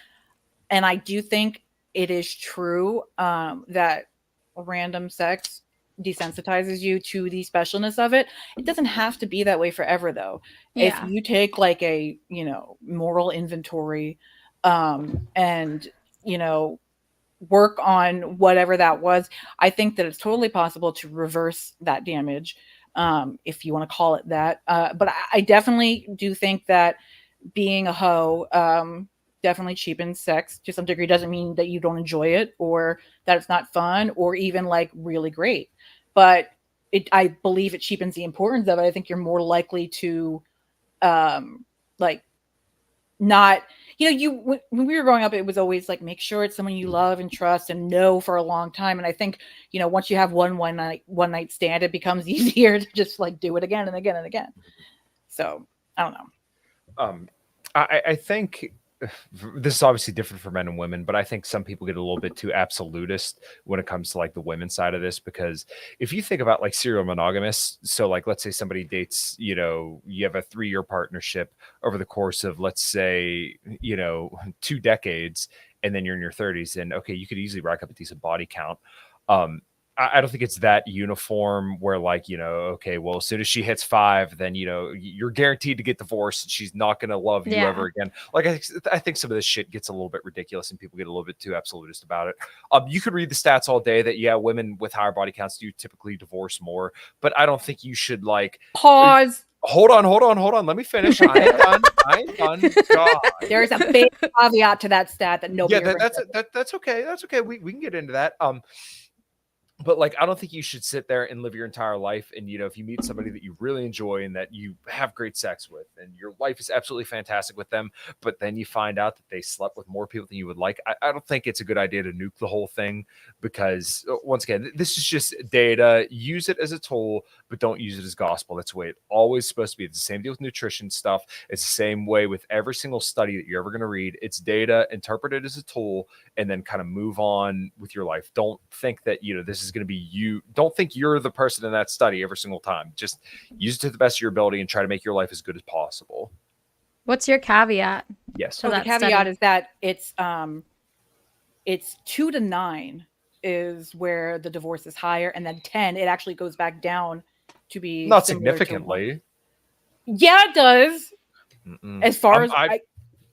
And I do think it is true that random sex desensitizes you to the specialness of it. It doesn't have to be that way forever, though. Yeah. If you take like a moral inventory and work on whatever that was, I think that it's totally possible to reverse that damage, if you want to call it that. But I definitely do think that being a hoe definitely cheapens sex to some degree. Doesn't mean that you don't enjoy it or that it's not fun or even like really great, but I believe it cheapens the importance of it. I think you're more likely to not, when we were growing up, it was always like, make sure it's someone you love and trust and know for a long time. And I think, once you have one night stand, it becomes easier to just like do it again and again and again. So I don't know. I think this is obviously different for men and women, but I think some people get a little bit too absolutist when it comes to like the women's side of this, because if you think about like serial monogamous, so like, let's say somebody dates, you have a 3-year partnership over the course of, let's say, 2 decades, and then you're in your 30s, and okay, you could easily rack up a decent body count. I don't think it's that uniform where like, okay, well, as soon as she hits 5, then, you're guaranteed to get divorced and she's not going to love you ever again. Like, I think some of this shit gets a little bit ridiculous and people get a little bit too absolutist about it. You could read the stats all day that, women with higher body counts do typically divorce more, but I don't think you should like pause. Hold on. Let me finish. I ain't done. God. There's a big caveat to that stat that nobody. Yeah, that's okay. That's okay. We can get into that. But like, I don't think you should sit there and live your entire life. And, you know, if you meet somebody that you really enjoy and that you have great sex with and your life is absolutely fantastic with them, but then you find out that they slept with more people than you would like, I don't think it's a good idea to nuke the whole thing, because once again, this is just data. Use it as a tool, but don't use it as gospel. That's the way it's always supposed to be. It's the same deal with nutrition stuff. It's the same way with every single study that you're ever going to read. It's data, interpret it as a tool, and then kind of move on with your life. Don't think that, you know, this is going to be you. Don't think you're the person in that study every single time. Just use it to the best of your ability and try to make your life as good as possible. What's your caveat? Yes. So the caveat is that it's 2 to 9 is where the divorce is higher, and then 10 it actually goes back down to be not significantly. Yeah, it does. As far as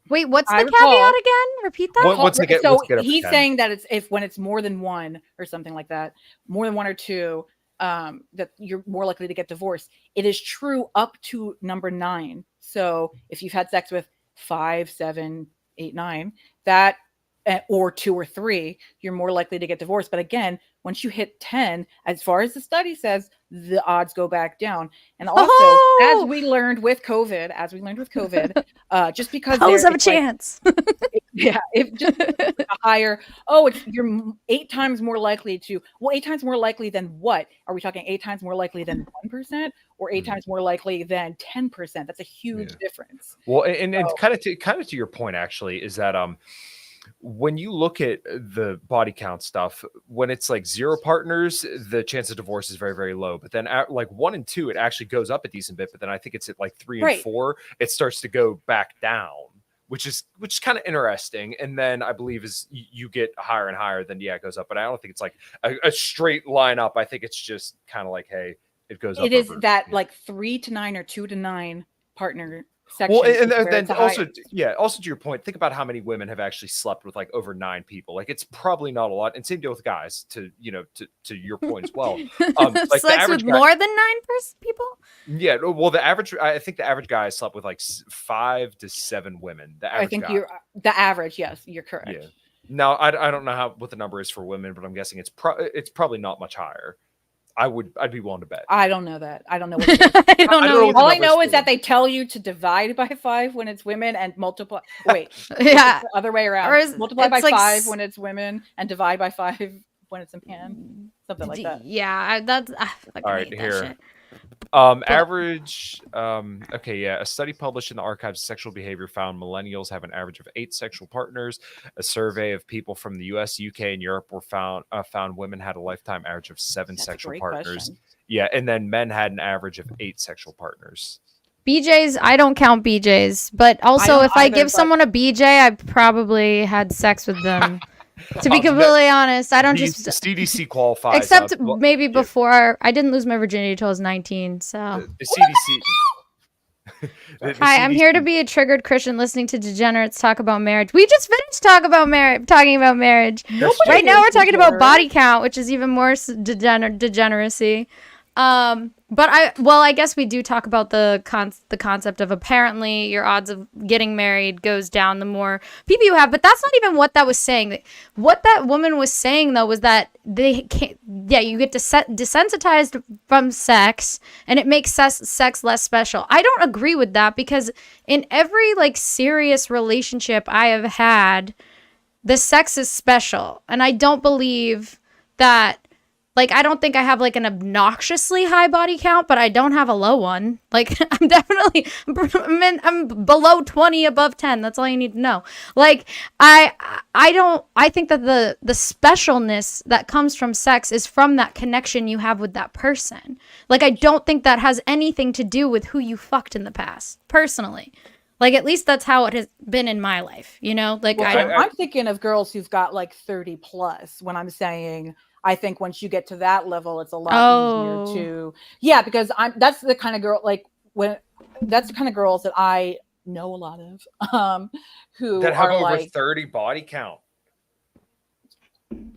wait, what's the caveat again? Repeat that. So he's saying that it's when it's more than one or something like that, more than one or two, that you're more likely to get divorced. It is true up to number 9. So if you've had sex with 5, 7, 8, 9, that or 2 or 3, you're more likely to get divorced. But again, once you hit 10, as far as the study says, the odds go back down. And also, as we learned with COVID, just because hoes have a chance. If just a higher, you're 8 times more likely to. Well, 8 times more likely than what? Are we talking 8 times more likely than 1%, or 8 times more likely than 10%? That's a huge difference. Well, and kind of to your point, actually, is that when you look at the body count stuff, when it's like 0 partners, the chance of divorce is very, very low. But then at like 1 and 2, it actually goes up a decent bit. But then I think it's at like 3 and 4, it starts to go back down, which is kind of interesting. And then I believe as you get higher and higher, then it goes up. But I don't think it's like a straight line up. I think it's just kind of like, hey, it goes up. It is that like 3 to 9 or 2 to 9 partner. Well, and then also to your point, think about how many women have actually slept with like over 9 people. Like, it's probably not a lot. And same deal with guys. To your point as well. Like sex with more than 9 people. Yeah, well, I think the average guy slept with like 5 to 7 women. I think you're the average. Yes, you're correct. Yeah. Now I don't know what the number is for women, but I'm guessing it's probably not much higher. I'd be willing to bet. I don't know that. I don't know. What it is. I don't know. All I know is that they tell you to divide by 5 when it's women and multiply. Wait, yeah, the other way around. Multiply by 5 when it's women and divide by 5 when it's a man. Something like that. Yeah, that's all right. Here, average. A study published in the Archives of Sexual Behavior found millennials have an average of 8 sexual partners. A survey of people from the U.S., UK, and Europe found women had a lifetime average of 7 sexual partners. Question. Yeah, and then men had an average of 8 sexual partners. BJs, I don't count BJs, but also if I give someone a BJ, I probably had sex with them. To be completely honest, I don't just CDC qualifies. Except maybe before I didn't lose my virginity until I was 19. So the CDC. Hi, I'm here to be a triggered Christian listening to degenerates talk about marriage. We just finished talking about marriage. Right now we're talking about body count, which is even more degeneracy. But I guess we do talk about the concept of apparently your odds of getting married goes down the more people you have, but that's not even what that was saying. What that woman was saying though was that you get desensitized from sex and it makes sex less special. I don't agree with that, because in every like serious relationship I have had, the sex is special, and I don't believe that. Like, I don't think I have, like, an obnoxiously high body count, but I don't have a low one. Like, I'm below 20, above 10. That's all you need to know. Like, I think that the specialness that comes from sex is from that connection you have with that person. Like, I don't think that has anything to do with who you fucked in the past, personally. Like, at least that's how it has been in my life, you know? Like, I'm thinking of girls who've got, like, 30 plus when I'm saying... I think once you get to that level, it's a lot easier to, because that's the kind of girl, that's the kind of girls that I know a lot of, who that have are over like 30 body count.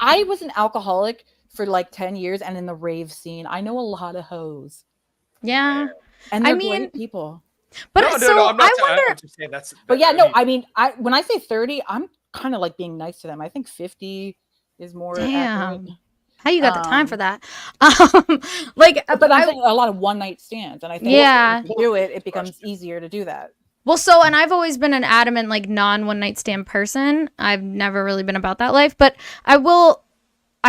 I was an alcoholic for like 10 years, and in the rave scene, I know a lot of hoes. Yeah. And they're great people. But no, I'm not. I'm just saying But yeah, no, I mean, when I say 30, I'm kind of like being nice to them. I think 50 is more accurate. How you got the time for that? But I'm saying a lot of one night stands, and I think if you do it, it becomes easier to do that. Well, and I've always been an adamant like non one night stand person. I've never really been about that life, but I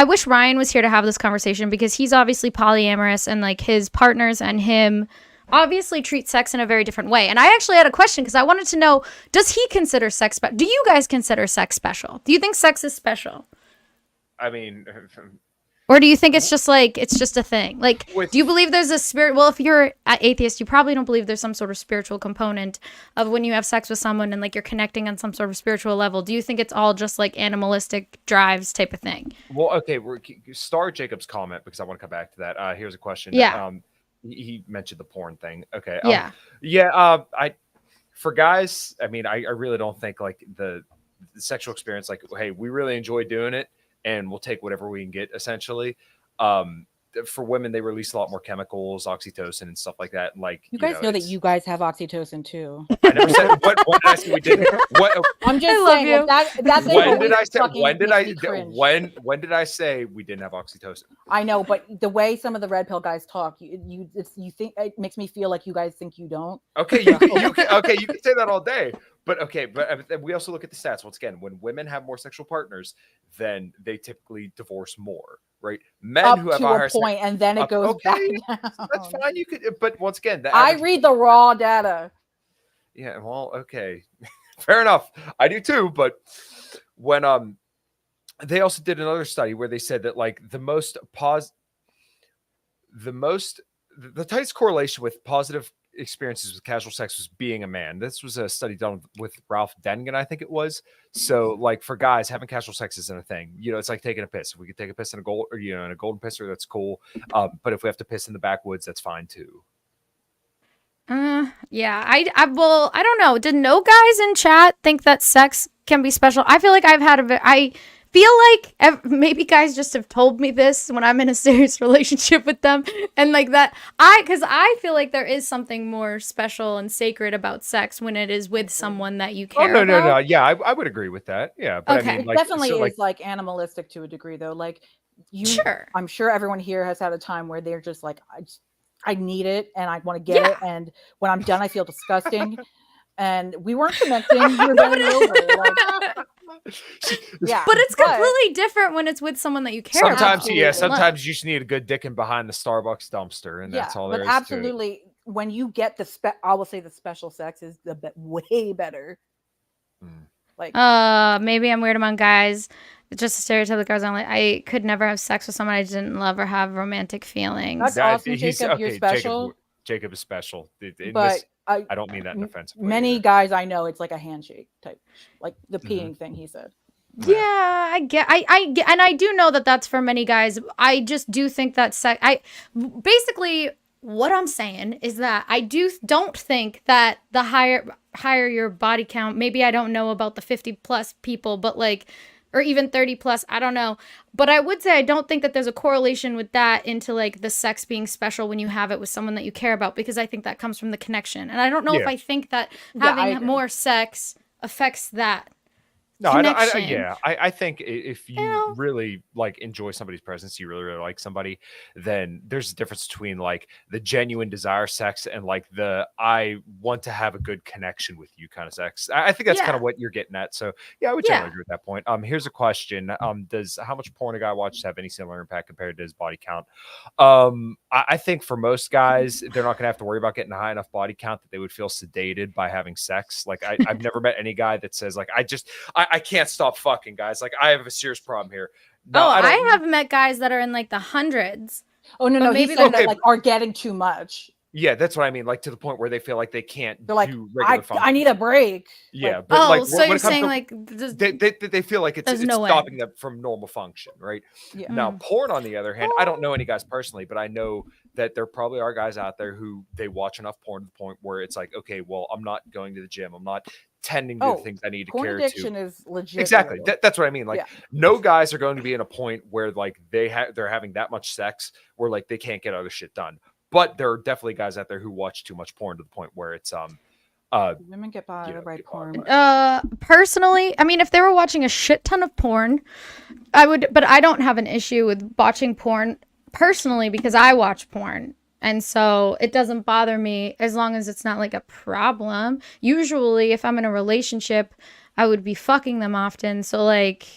wish Ryan was here to have this conversation because he's obviously polyamorous and like his partners and him obviously treat sex in a very different way. And I actually had a question because I wanted to know, does he consider sex special? Do you guys consider sex special? Do you think sex is special? I mean, or do you think it's just a thing? Like, do you believe there's a spirit? Well, if you're an atheist, you probably don't believe there's some sort of spiritual component of when you have sex with someone and like you're connecting on some sort of spiritual level. Do you think it's all just like animalistic drives type of thing? Well, okay, start Jacob's comment because I want to come back to that. Here's a question. Yeah. He mentioned the porn thing. Okay. For guys, I mean, I really don't think like the sexual experience, like, hey, we really enjoy doing it and we'll take whatever we can get essentially. For women, they release a lot more chemicals, oxytocin and stuff like that. Like you guys know that you guys have oxytocin too. I never said what did I say we didn't? What I'm just saying that's when did I say we didn't have oxytocin? I know, but the way some of the red pill guys talk, you think it makes me feel like you guys think you don't. Okay, you can say that all day. But we also look at the stats. Once again, when women have more sexual partners, then they typically divorce more, right? Men up who have to a point, and then it goes back down. That's fine. You could, but once again, I read the raw data. Yeah, well, okay, fair enough. I do too. But when they also did another study where they said that like the tightest correlation with positive experiences with casual sex was being a man. This was a study done with Ralph Dengen, I think it was. So like for guys, having casual sex isn't a thing. You know, it's like taking a piss. If we could take a piss in a golden pisser, that's cool. But if we have to piss in the backwoods, that's fine too. Yeah, I don't know. Did no guys in chat think that sex can be special? I feel like I feel like maybe guys just have told me this when I'm in a serious relationship with them, and like that because I feel like there is something more special and sacred about sex when it is with someone that you care about. No. Yeah, I would agree with that. Yeah, but okay. I mean, it definitely is like animalistic to a degree, though. Like sure. I'm sure everyone here has had a time where they're just like, I need it and I want to get it, and when I'm done, I feel disgusting. And we weren't connecting. We were bending over. Yeah, but it's completely different when it's with someone that you care about. Sometimes you just need a good dicking behind the Starbucks dumpster, and that's all there is. Absolutely, to it. When you get I will say the special sex is way better. Like, maybe I'm weird among guys. It's just a stereotype that guys only. I could never have sex with someone I didn't love or have romantic feelings. That's awesome, Jacob. You're special. Jacob is special. But I don't mean that in offensive way. Many guys I know, it's like a handshake type, like the peeing thing he said. Yeah, I get, and I do know that that's for many guys. I just do think that basically what I'm saying is that I don't think that the higher your body count, maybe I don't know about the 50 plus people, but like, or even 30 plus, I don't know. But I would say I don't think that there's a correlation with that into like the sex being special when you have it with someone that you care about, because I think that comes from the connection. And I don't know if I think that having more sex affects that. No, I think if you really like enjoy somebody's presence, you really, really like somebody, then there's a difference between like the genuine desire sex and like the I want to have a good connection with you kind of sex. I think that's kind of what you're getting at. So yeah, I would generally agree with that point. Here's a question. Does how much porn a guy watches have any similar impact compared to his body count? I think for most guys, they're not gonna have to worry about getting a high enough body count that they would feel sedated by having sex. Like I've never met any guy that says like I can't stop fucking, guys. Like I have a serious problem here. No, I have met guys that are in like the hundreds. Oh no, maybe that like are getting too much. Yeah, that's what I mean. Like to the point where they feel like they can't do regular function. I need a break. Yeah, like, but so you're saying like they feel like it's stopping them from normal function, right? Yeah. Now, porn on the other hand, I don't know any guys personally, but I know that there probably are guys out there who they watch enough porn to the point where it's like, okay, well, I'm not going to the gym. I'm not tending to the things I need to care to. Addiction is legit. Exactly. That's what I mean. Like no guys are going to be in a point where like they're having that much sex where like they can't get other shit done. but there are definitely guys out there who watch too much porn to the point where it's women get by the right porn. Personally, I mean, if they were watching a shit ton of porn, I would, but I don't have an issue with watching porn personally because I watch porn. And so it doesn't bother me as long as it's not like a problem. Usually, if I'm in a relationship, I would be fucking them often. So, like,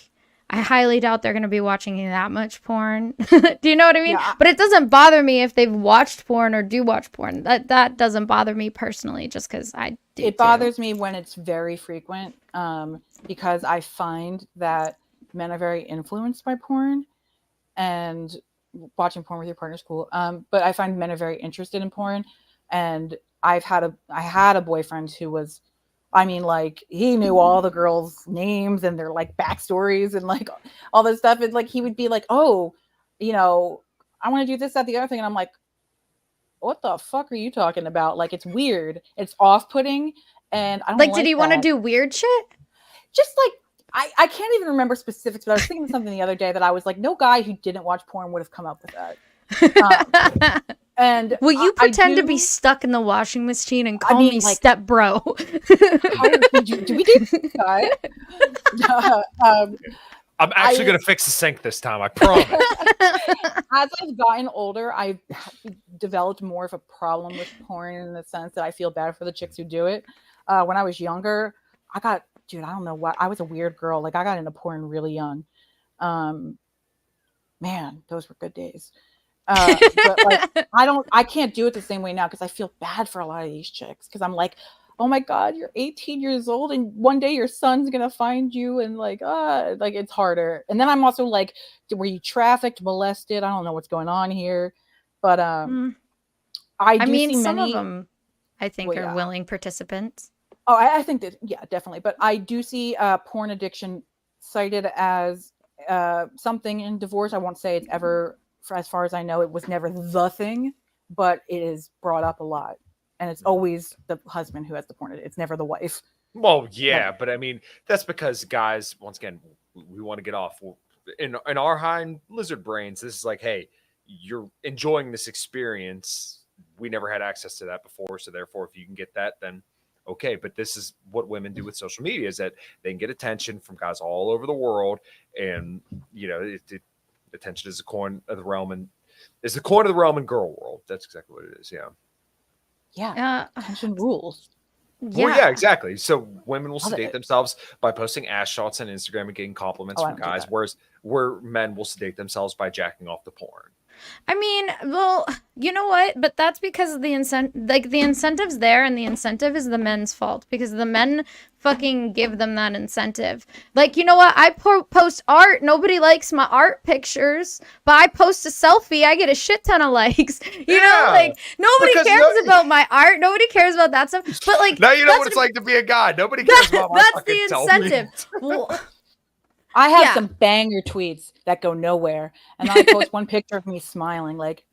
I highly doubt they're going to be watching that much porn. Do you know what I mean? Yeah. But it doesn't bother me if they've watched porn or do watch porn. That doesn't bother me personally, just because I do. It bothers me when it's very frequent, because I find that men are very influenced by porn, and watching porn with your partner's cool. But I find men are very interested in porn, and I had a boyfriend who was, I mean, like, he knew all the girls' names and their like backstories and like all this stuff. And like, he would be like, oh, you know, I want to do this, that, the other thing. And I'm like, what the fuck are you talking about? Like, it's weird. It's off-putting. And I don't like did he want to do weird shit? Just like, I can't even remember specifics, but I was thinking of something the other day that I was like, no guy who didn't watch porn would have come up with that. And will you pretend to be stuck in the washing machine and call me like, step bro? Do we do that? I'm actually going to fix the sink this time. I promise. As I've gotten older, I've developed more of a problem with porn in the sense that I feel bad for the chicks who do it. When I was younger, I don't know what, I was a weird girl. Like, I got into porn really young. Man, those were good days. But like, I can't do it the same way now because I feel bad for a lot of these chicks because I'm like, oh my God, you're 18 years old and one day your son's gonna find you and like it's harder. And then I'm also like, were you trafficked, molested? I don't know what's going on here, but I mean, see some many of them I think are willing participants. Oh, I think that, yeah, definitely. But I do see porn addiction cited as something in divorce. I won't say it's ever, as far as I know, it was never the thing, but it is brought up a lot. And it's always the husband who has the porn. It's never the wife. Well, yeah, but I mean, that's because guys, once again, we want to get off. In our hind lizard brains, this is like, hey, you're enjoying this experience. We never had access to that before. So therefore, if you can get that, then okay. But this is what women do with social media, is that they can get attention from guys all over the world. And, you know, attention is the coin of the realm and is the coin of the realm and girl world. That's exactly what it is. Yeah. Yeah. Attention rules. Yeah. Well, yeah, exactly. So women will sedate themselves by posting ass shots on Instagram and getting compliments from guys, whereas men will sedate themselves by jacking off the porn. I mean, well, you know what? But that's because of the the incentive's there, and the incentive is the men's fault because the men fucking give them that incentive. Like, you know what? I post art. Nobody likes my art pictures, but I post a selfie. I get a shit ton of likes. You know, like nobody cares about my art. Nobody cares about that stuff. But like, now you know what it's like to be a guy. Nobody cares about my fucking selfie. That's the incentive. Well, I have some banger tweets that go nowhere. And then I post one picture of me smiling, like,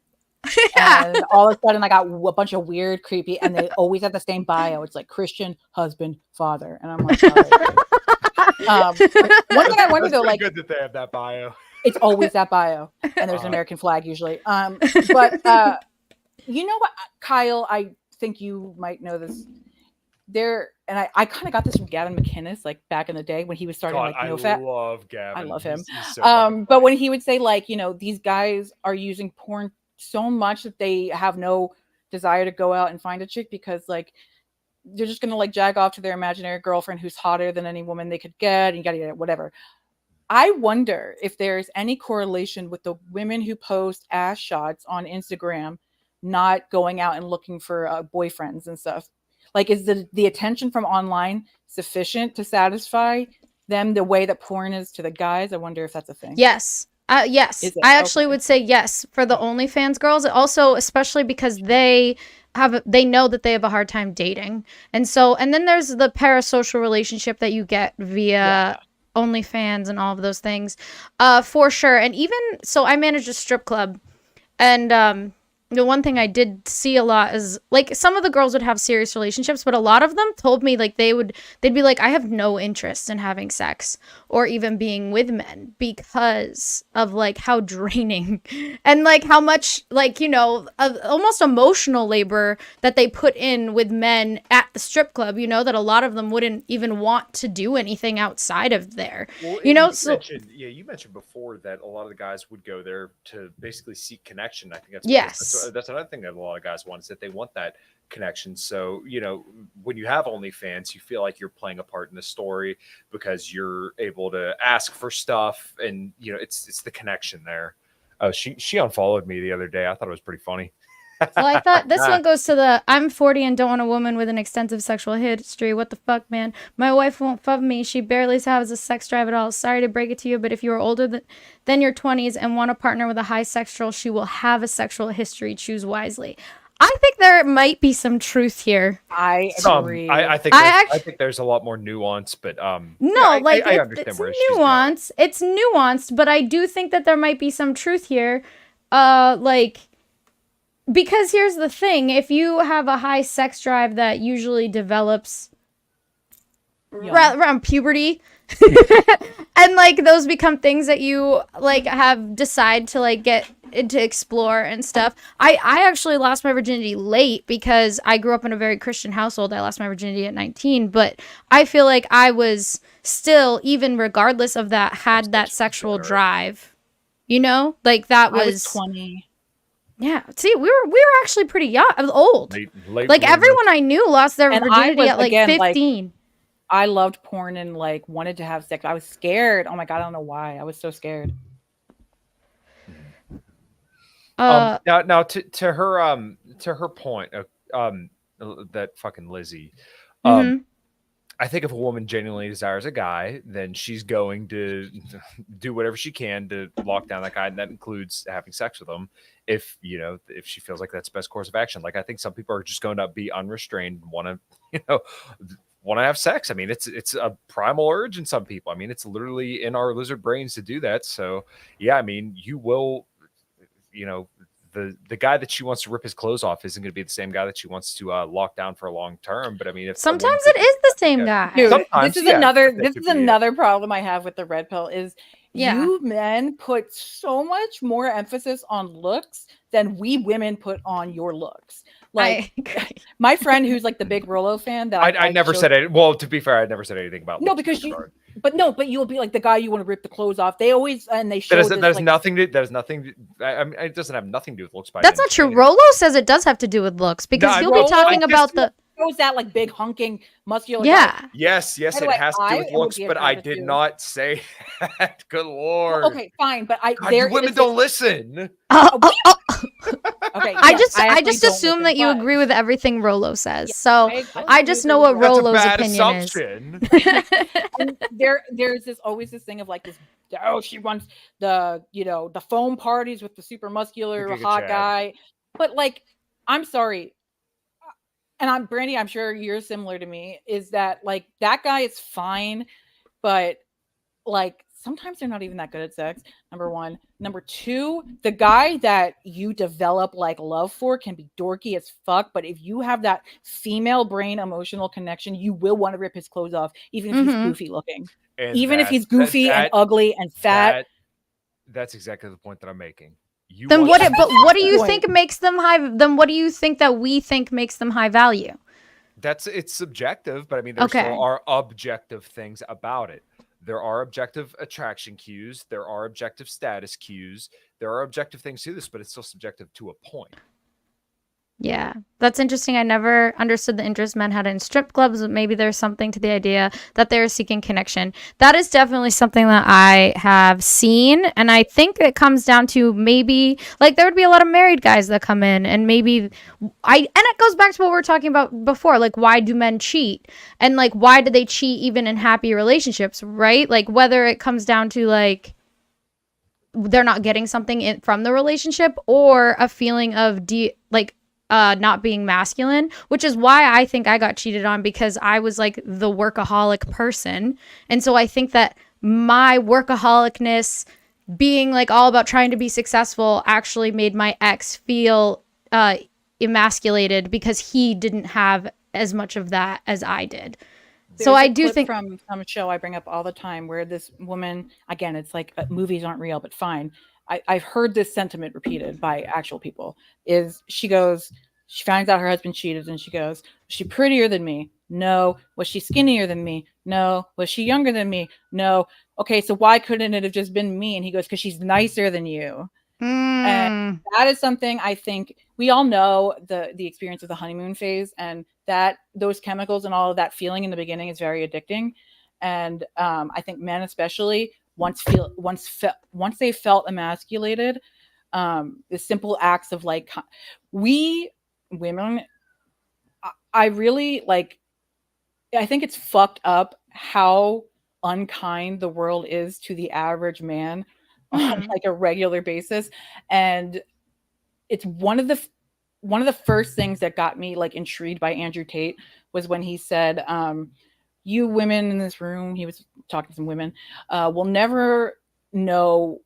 and all of a sudden I got a bunch of weird, creepy, and they always have the same bio. It's like Christian, husband, father. And I'm like, one thing I wonder though, like, good that they have that bio. It's always that bio. And there's an American flag usually. But you know what, Kyle, I think you might know this. And I kind of got this from Gavin McInnes, like back in the day when he was starting NoFap. I love Gavin. I love him. He's so but when he would say like, you know, these guys are using porn so much that they have no desire to go out and find a chick because like they're just gonna like jag off to their imaginary girlfriend who's hotter than any woman they could get and yada yada whatever. I wonder if there's any correlation with the women who post ass shots on Instagram not going out and looking for boyfriends and stuff. Like, is the attention from online sufficient to satisfy them the way that porn is to the guys? I wonder if that's a thing. Yes. Yes. I actually would say yes for the OnlyFans girls. Also, especially because they know that they have a hard time dating. And then there's the parasocial relationship that you get via OnlyFans and all of those things. For sure. And even so, I manage a strip club, and the one thing I did see a lot is like some of the girls would have serious relationships, but a lot of them told me like they'd be like, I have no interest in having sex or even being with men because of like how draining and like how much like, you know, almost emotional labor that they put in with men at the strip club, you know, that a lot of them wouldn't even want to do anything outside of there. Well, you know, you mentioned before that a lot of the guys would go there to basically seek connection. I think that's another thing that a lot of guys want, is that they want that connection. So, you know, when you have OnlyFans, you feel like you're playing a part in the story because you're able to ask for stuff, and you know, it's the connection there. She unfollowed me the other day. I thought it was pretty funny. Well, I thought this one goes to the I'm 40 and don't want a woman with an extensive sexual history. What the fuck, man? My wife won't fuck me. She barely has a sex drive at all. Sorry to break it to you, but if you are older than your 20s and want a partner with a high sexual, she will have a sexual history. Choose wisely. I think there might be some truth here. I agree. I think there's a lot more nuance, but no, yeah, I understand it's where nuanced. It's nuanced, but I do think that there might be some truth here. Like, because here's the thing: if you have a high sex drive that usually develops around puberty, and like those become things that you like have decide to like get to explore and stuff. I actually lost my virginity late because I grew up in a very Christian household. I lost my virginity at 19, but I feel like I was still, even regardless of that, had that sexual drive. You know, like that was 20. Yeah, see, we were actually pretty young, old. Late like everyone I knew lost their virginity at like again, 15. Like, I loved porn and like wanted to have sex. I was scared. Oh my God, I don't know why. I was so scared. Now to her point, that fucking Lizzie. I think if a woman genuinely desires a guy, then she's going to do whatever she can to lock down that guy, and that includes having sex with him. If she feels like that's the best course of action. Like I think some people are just going to be unrestrained, want to have sex. I mean, it's a primal urge in some people. I mean, it's literally in our lizard brains to do that. So yeah, I mean, you will, the guy that she wants to rip his clothes off isn't going to be the same guy that she wants to lock down for a long term. But I mean, if sometimes it is the same guy. Dude, this is another problem I have with the red pill is you men put so much more emphasis on looks than we women put on your looks. Like my friend who's like the big Rolo fan that I never said it. Well, to be fair, I never said anything about because but you'll be like the guy you want to rip the clothes off. They always they show that has nothing to. I mean, it doesn't have nothing to do with looks. That's not true. Rolo says it does have to do with looks because he'll be talking about the. Shows that like big hunking muscular guy. Yes, it has to do with looks, but I did not say that. Good Lord. Well, okay, fine, but you women don't listen. Okay, I just assume that you agree with everything Rolo says. So I just know what Rolo's opinion is. There's always this thing of like this. Oh, she wants the foam parties with the super muscular hot guy, but like, I'm sorry. And Brandy, I'm sure you're similar to me, is that like that guy is fine, but like sometimes they're not even that good at sex. Number one. Number two, the guy that you develop like love for can be dorky as fuck, but if you have that female brain emotional connection, you will want to rip his clothes off, even if he's goofy looking. And even if he's goofy and ugly and fat. That's exactly the point that I'm making. What do you think makes them high? Then what do you think that we think makes them high value? It's subjective, but I mean, there still are objective things about it. There are objective attraction cues. There are objective status cues. There are objective things to this, but it's still subjective to a point. Yeah, that's interesting. I never understood the interest men had in strip clubs, but maybe there's something to the idea that they're seeking connection. That is definitely something that I have seen, and I think it comes down to maybe, like, there would be a lot of married guys that come in, and maybe, and it goes back to what we were talking about before, like, why do men cheat? And, like, why do they cheat even in happy relationships, right? Like, whether it comes down to, like, they're not getting something from the relationship, or a feeling of, not being masculine, which is why I think I got cheated on, because I was like the workaholic person. And so I think that my workaholicness, being like all about trying to be successful, actually made my ex feel emasculated because he didn't have as much of that as I did. There's so I a do clip think from a show I bring up all the time where this woman, again, it's like movies aren't real, but fine. I've heard this sentiment repeated by actual people. Is she goes, she finds out her husband cheated, and she goes, was she prettier than me? No. Was she skinnier than me? No. Was she younger than me? No. Okay, so why couldn't it have just been me? And he goes, because she's nicer than you. And that is something I think we all know the experience of the honeymoon phase, and that those chemicals and all of that feeling in the beginning is very addicting. And I think men especially once they felt emasculated, the simple acts of like we women, I really like. I think it's fucked up how unkind the world is to the average man on like a regular basis, and it's one of the first things that got me like intrigued by Andrew Tate was when he said, you women in this room, he was talking to some women, will never know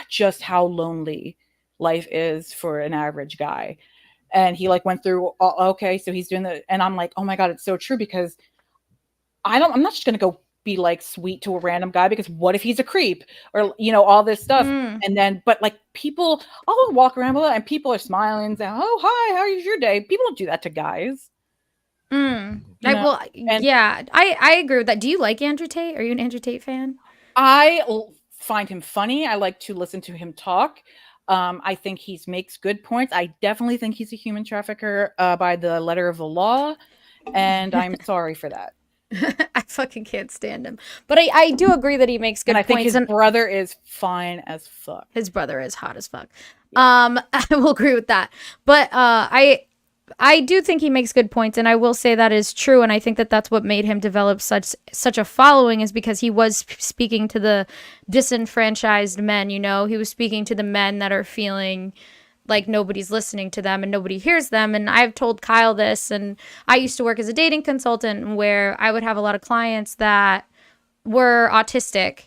just how lonely life is for an average guy. And he like went through, okay, so he's doing that, and I'm like, oh my god, it's so true, because I'm not just gonna go be like sweet to a random guy, because what if he's a creep, or all this stuff. And then but like people, I'll walk around and people are smiling and saying, oh hi, how was your day? People don't do that to guys. I agree with that. Do you like Andrew Tate? Are you an Andrew Tate fan? I find him funny. I like to listen to him talk. I think he makes good points. I definitely think he's a human trafficker by the letter of the law, and I'm sorry for that. I fucking can't stand him. But I do agree that he makes good points. I think his brother is fine as fuck. His brother is hot as fuck. Yeah. I will agree with that. But I do think he makes good points, and I will say that is true, and I think that that's what made him develop such a following, is because he was speaking to the disenfranchised men, He was speaking to the men that are feeling like nobody's listening to them and nobody hears them. And I've told Kyle this, and I used to work as a dating consultant where I would have a lot of clients that were autistic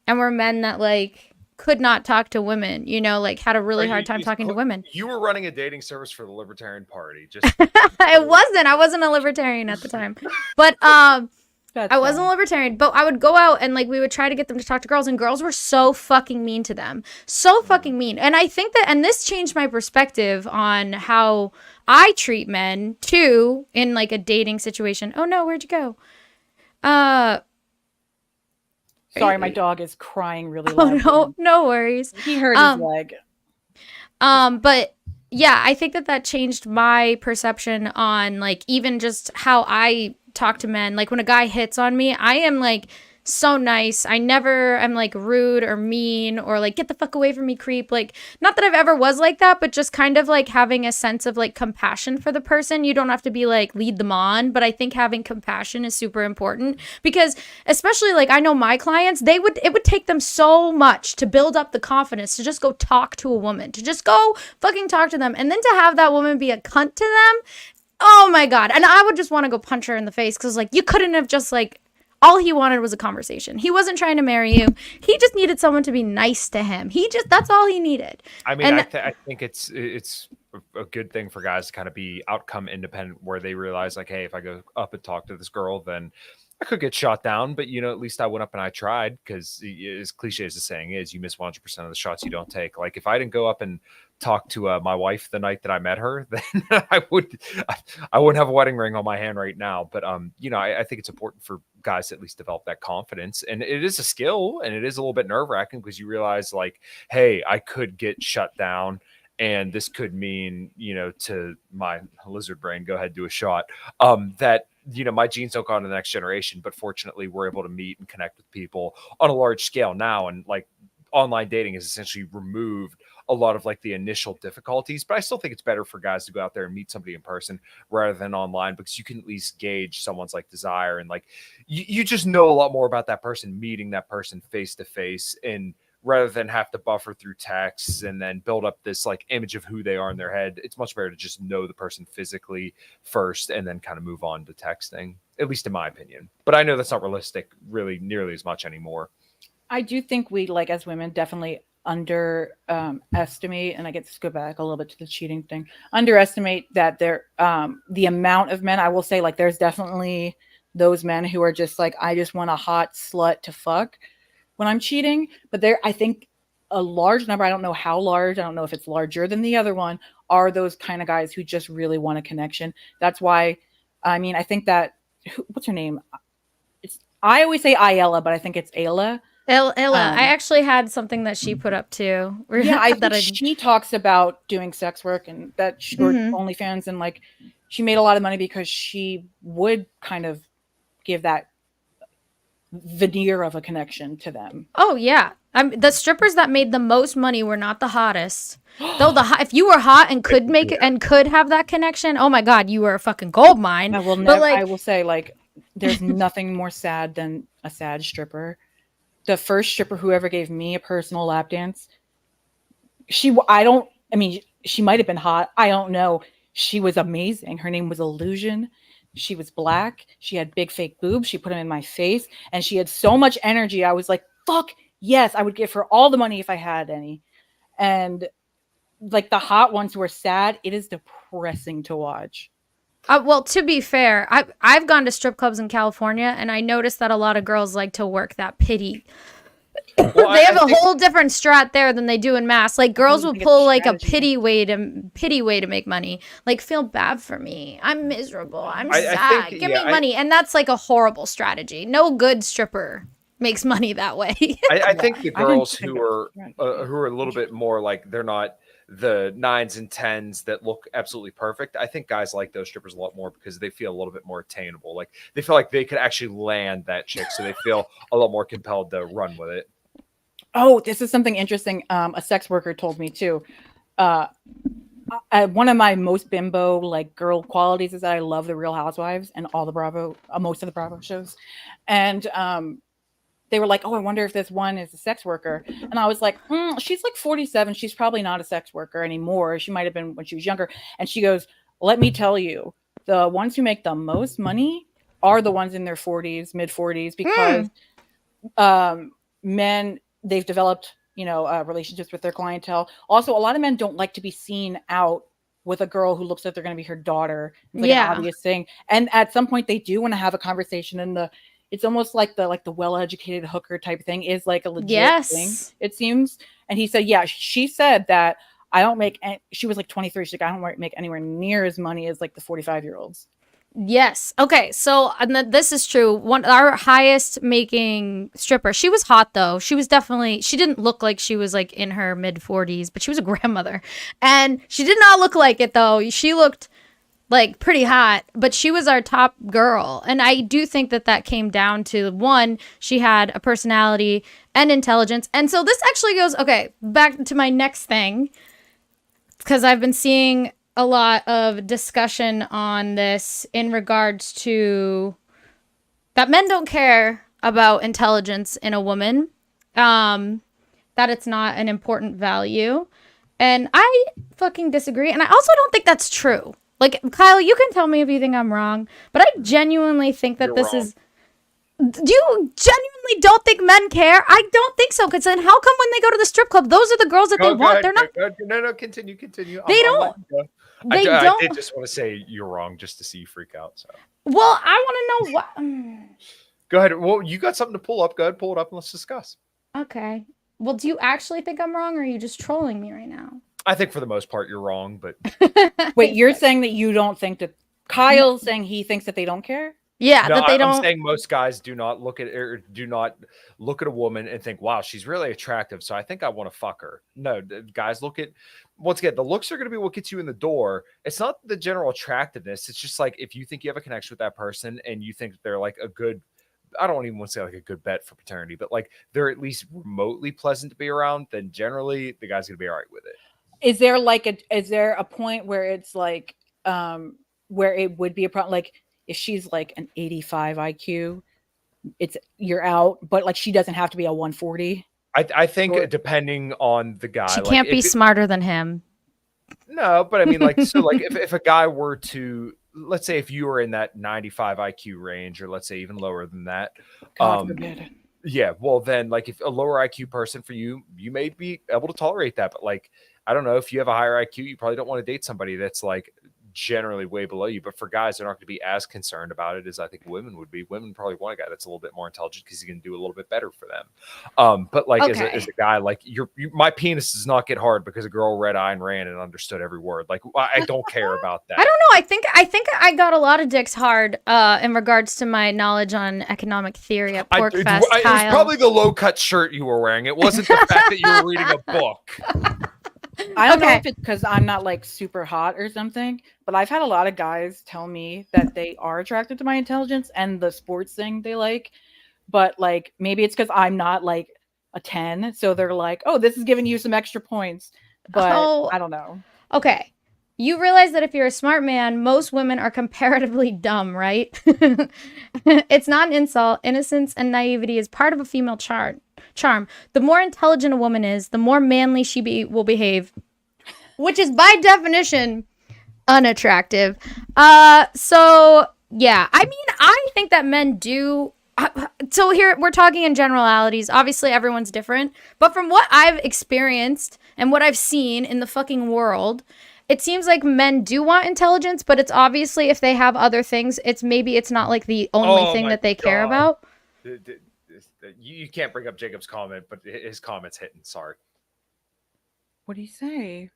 and were men that like could not talk to women, like had a really hard time talking to women. You were running a dating service for the Libertarian Party. Just I wasn't a libertarian at the time, but I wasn't a libertarian, but I would go out and like we would try to get them to talk to girls, and girls were so fucking mean to them. So fucking mean. And I think that, and this changed my perspective on how I treat men too in like a dating situation. Oh no, where'd you go? Sorry, my dog is crying really loud. Oh no worries. He hurt his leg. But yeah, I think that changed my perception on like even just how I talk to men. Like when a guy hits on me, I am like so nice. I never am like rude or mean or like get the fuck away from me, creep. Like not that I've ever was like that, but just kind of like having a sense of like compassion for the person. You don't have to be like lead them on, but I think having compassion is super important, because especially like I know my clients, it would take them so much to build up the confidence to just go talk to a woman, to just go fucking talk to them, and then to have that woman be a cunt to them. Oh my god. And I would just want to go punch her in the face, because like you couldn't have just like, all he wanted was a conversation. He wasn't trying to marry you. He just needed someone to be nice to him. That's all he needed. I mean, I think it's a good thing for guys to kind of be outcome independent, where they realize like, hey, if I go up and talk to this girl, then I could get shot down, but at least I went up and I tried, because as cliche as the saying is, you miss 100% of the shots you don't take. Like if I didn't go up and talk to my wife the night that I met her, then I wouldn't have a wedding ring on my hand right now. But I think it's important for guys to at least develop that confidence, and it is a skill, and it is a little bit nerve-wracking, because you realize like, hey, I could get shut down, and this could mean, to my lizard brain, go ahead, do a shot, that my genes don't go on to the next generation. But fortunately, we're able to meet and connect with people on a large scale now, and like online dating has essentially removed a lot of like the initial difficulties. But I still think it's better for guys to go out there and meet somebody in person rather than online, because you can at least gauge someone's like desire, and like you just know a lot more about that person meeting that person face to face, and rather than have to buffer through texts and then build up this like image of who they are in their head. It's much better to just know the person physically first and then kind of move on to texting, at least in my opinion. But I know that's not realistic really nearly as much anymore. I do think we, like as women, definitely underestimate, and I get to go back a little bit to the cheating thing, underestimate that the amount of men. I will say, like, there's definitely those men who are just like, I just want a hot slut to fuck when I'm cheating. But I think a large number, I don't know how large, I don't know if it's larger than the other one, are those kind of guys who just really want a connection. That's why, I mean, I think that, what's her name? I always say Ayla, but I think it's Ayla. Ella. I actually had something that she put up too. Yeah, I think she talks about doing sex work and that or OnlyFans, and like she made a lot of money because she would kind of give that veneer of a connection to them. Oh yeah, the strippers that made the most money were not the hottest. Though if you were hot and could make it and could have that connection, oh my god, you were a fucking gold mine. I will say, like, there's nothing more sad than a sad stripper. The first stripper who ever gave me a personal lap dance, she might have been hot. I don't know. She was amazing. Her name was Illusion. She was black. She had big fake boobs. She put them in my face, and she had so much energy. I was like, fuck yes, I would give her all the money if I had any. And like the hot ones who are sad, it is depressing to watch. Well, to be fair, I've gone to strip clubs in California, and I noticed that a lot of girls like to work that pity. Well, they have a whole different strat there than they do in Mass. Like, girls will pull like a pity way to make money. Like, feel bad for me. I'm miserable. I'm sad. Give me money, and that's like a horrible strategy. No good stripper makes money that way. I think the girls who are a little bit more like, they're not the 9s and 10s that look absolutely perfect. I think guys like those strippers a lot more because they feel a little bit more attainable. Like, they feel like they could actually land that chick, so they feel a lot more compelled to run with it. Oh, this is something interesting. A sex worker told me too. One of my most bimbo like girl qualities is that I love the Real Housewives and all the most of the Bravo shows. And they were like, oh, I wonder if this one is a sex worker. And I was like, she's like 47. She's probably not a sex worker anymore. She might have been when she was younger. And she goes, let me tell you, the ones who make the most money are the ones in their 40s, mid 40s, because men, they've developed, relationships with their clientele. Also, a lot of men don't like to be seen out with a girl who looks like they're going to be her daughter. It's like an obvious thing. And at some point they do want to have a conversation, and it's almost like the well-educated hooker type thing is like a legit thing, it seems. And he said, she said that she was like 23. She's like, I don't make anywhere near as money as like the 45-year-olds. Yes. Okay. So this is true. Our highest making stripper, she was hot though. She didn't look like she was like in her mid 40s, but she was a grandmother, and she did not look like it though. She looked like pretty hot, but she was our top girl. And I do think that came down to, one, she had a personality and intelligence. And so this actually goes, back to my next thing, because I've been seeing a lot of discussion on this in regards to that men don't care about intelligence in a woman, that it's not an important value. And I fucking disagree. And I also don't think that's true. Like, Kyle, you can tell me if you think I'm wrong, but I genuinely think that You're wrong. You genuinely don't think men care? I don't think so. Because then how come when they go to the strip club, those are the girls that they want? They're not. No, continue. They don't. I did just want to say you're wrong just to see you freak out. So. Well, I want to know what. Go ahead. Well, you got something to pull up. Go ahead, pull it up and let's discuss. Okay. Well, do you actually think I'm wrong, or are you just trolling me right now? I think for the most part you're wrong, but wait, you're saying that you don't think that Kyle's saying he thinks that they don't care? Yeah, no, that they don't. I'm saying most guys do not look at a woman and think, wow, she's really attractive, so I think I want to fuck her. No, guys look at, once again, the looks are going to be what gets you in the door. It's not the general attractiveness. It's just like, if you think you have a connection with that person and you think they're like a good, I don't even want to say like a good bet for paternity, but like they're at least remotely pleasant to be around, then generally the guy's going to be all right with it. Is there a point where it's like, where it would be a problem? Like, if she's like an 85 IQ, you're out, but like she doesn't have to be a 140. I think depending on the guy, she can't be smarter than him. No, but I mean, like, so like if a guy were to, let's say if you were in that 95 IQ range, or let's say even lower than that, God forbid. Yeah, well then, like if a lower IQ person for you, you may be able to tolerate that, but like I don't know, if you have a higher IQ, you probably don't want to date somebody that's like generally way below you. But for guys, they're not going to be as concerned about it as I think women would be. Women probably want a guy that's a little bit more intelligent because he can do a little bit better for them. But like as a guy, like my penis does not get hard because a girl read Ayn Rand and understood every word. Like I don't care about that. I don't know. I think I got a lot of dicks hard in regards to my knowledge on economic theory at PorkFest. It was probably the low cut shirt you were wearing. It wasn't the fact that you were reading a book. I don't know if it's because I'm not like super hot or something, but I've had a lot of guys tell me that they are attracted to my intelligence and the sports thing they like. But like maybe it's because I'm not like a 10. So they're like, oh, this is giving you some extra points. But I don't know. Okay. You realize that if you're a smart man, most women are comparatively dumb, right? It's not an insult. Innocence and naivety is part of a female charm. The more intelligent a woman is, the more manly she will behave, which is by definition unattractive. So yeah, I mean, I think that men do. So here we're talking in generalities. Obviously, everyone's different, but from what I've experienced and what I've seen in the fucking world, it seems like men do want intelligence, but it's obviously if they have other things, it's not like the only thing that they care about. You can't bring up Jacob's comment, but his comment's hitting. Sorry. What do you say?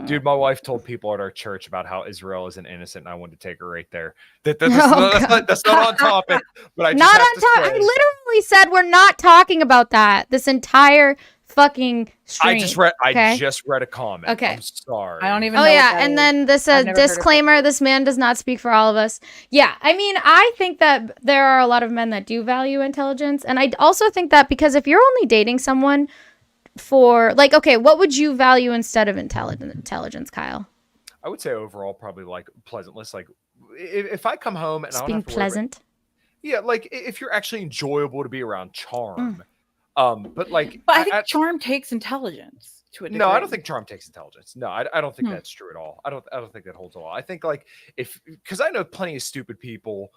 Dude, my wife told people at our church about how Israel isn't innocent, and I wanted to take her right there. That's not on topic, but I just not have on to topic. say, I literally said we're not talking about that this entire fucking stream. I just read a comment. Okay. I'm sorry. I don't even know. Oh yeah, and then this says disclaimer, this man does not speak for all of us. Yeah, I mean, I think that there are a lot of men that do value intelligence, and I also think that because if you're only dating someone for like, okay, what would you value instead of intelligence, Kyle? I would say overall probably like pleasantness. Like if I come home and I don't being have to pleasant. Yeah, like if you're actually enjoyable to be around, charm. But I think charm takes intelligence to a degree. No, I don't think charm takes intelligence. No, I don't think that's true at all. I don't think that holds at all. I think like because I know plenty of stupid people,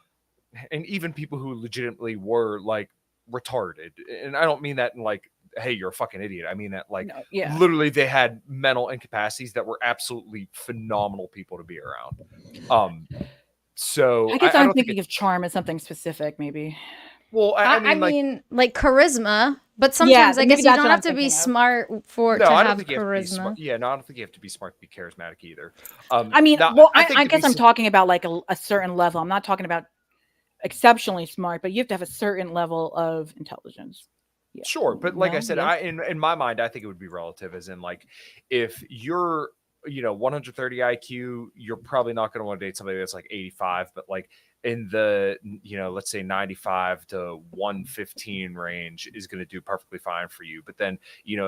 and even people who legitimately were like retarded, and I don't mean that in like, hey, you're a fucking idiot. I mean that like literally they had mental incapacities that were absolutely phenomenal people to be around. So I guess I'm thinking of charm as something specific, maybe. Well, I mean, like charisma, but sometimes I guess you don't have to be smart to have charisma. No, I don't think you have to be smart to be charismatic either. I mean, I guess I'm talking about like a certain level. I'm not talking about exceptionally smart, but you have to have a certain level of intelligence. Yeah. Sure, but like I said, in my mind, I think it would be relative, as in like if you're 130 IQ, you're probably not going to want to date somebody that's like 85, but like in the let's say 95 to 115 range is going to do perfectly fine for you. But then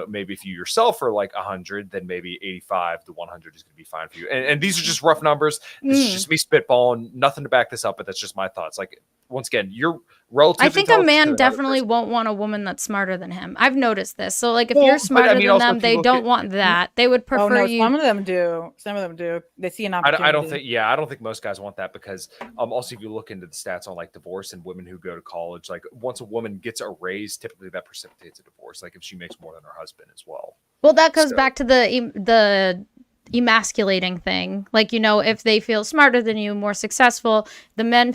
maybe if you yourself are like 100, then maybe 85 to 100 is going to be fine for you. And these are just rough numbers. This is just me spitballing, nothing to back this up, but that's just my thoughts. Like once again, you're relative. I think a man definitely won't want a woman that's smarter than him. I've noticed this. So like if you're smarter than them, they don't want that. They would prefer you. Some of them do. They see an opportunity. I don't think most guys want that, because also if you look into the stats on like divorce and women who go to college, like once a woman gets a raise, typically that precipitates a divorce, like if she makes more than her husband as well. Well, that goes back to the emasculating thing. Like, if they feel smarter than you, more successful, the man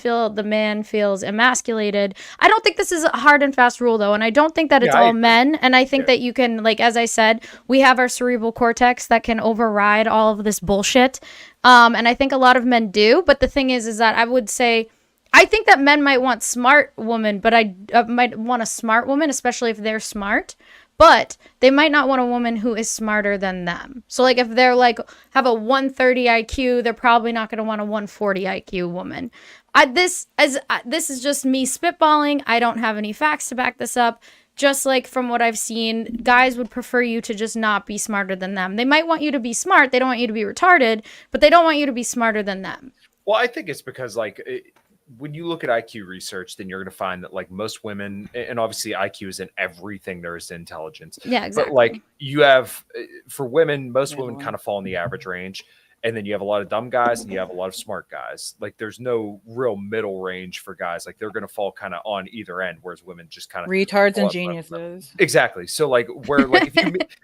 feels emasculated. I don't think this is a hard and fast rule though, and I don't think that it's all men. And I think that you can, like, as I said, we have our cerebral cortex that can override all of this bullshit. And I think a lot of men do, but the thing is that I would say I think that men might want smart women, but I might want a smart woman, especially if they're smart. But they might not want a woman who is smarter than them. So like if they're like have a 130 IQ, they're probably not going to want a 140 IQ woman. This is just me spitballing. I don't have any facts to back this up. Just like from what I've seen, guys would prefer you to just not be smarter than them. They might want you to be smart. They don't want you to be retarded, but they don't want you to be smarter than them. Well, I think it's because like when you look at IQ research, then you're going to find that like most women, and obviously IQ is in everything there is to intelligence. Yeah, exactly. But like you have, for women, most women kind of fall in the average range. and then you have a lot of dumb guys and you have a lot of smart guys. Like there's no real middle range for guys. Like they're going to fall kind of on either end, whereas women just kind of retards and geniuses. Exactly. So like where like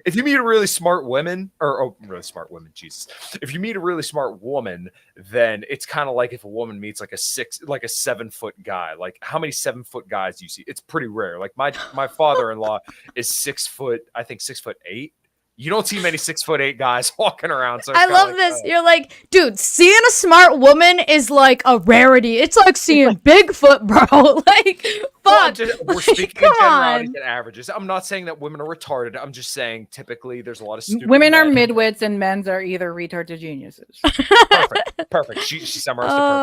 if you meet a really smart woman really smart woman, Jesus, if you meet a really smart woman, then it's kind of like if a woman meets like a 7-foot guy. Like how many 7-foot guys do you see? It's pretty rare. Like my father-in-law is 6 foot, I think 6'8". You don't see many 6'8" guys walking around. So I love this. You're like, dude, seeing a smart woman is like a rarity. It's like seeing Bigfoot, bro. Like, fuck. We're speaking in generalities and averages. I'm not saying that women are retarded. I'm just saying typically there's a lot of stupid women are midwits and men's are either retards or geniuses. Perfect. She summarized it perfectly.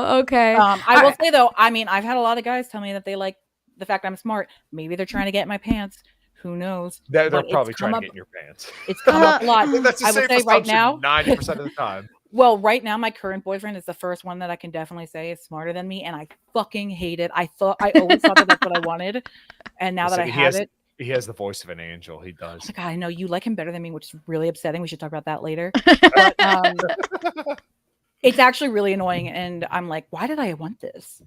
Oh, okay. I will say though, I mean, I've had a lot of guys tell me that they like the fact I'm smart. Maybe they're trying to get in my pants. Who knows? They're probably trying to get in your pants. It's come up a lot. I would say right now, 90% of the time. Well, right now, my current boyfriend is the first one that I can definitely say is smarter than me, and I fucking hate it. I always thought that that's what I wanted, and now that I have it, he has the voice of an angel. He does. God, I know you like him better than me, which is really upsetting. We should talk about that later. But, it's actually really annoying, and I'm like, why did I want this?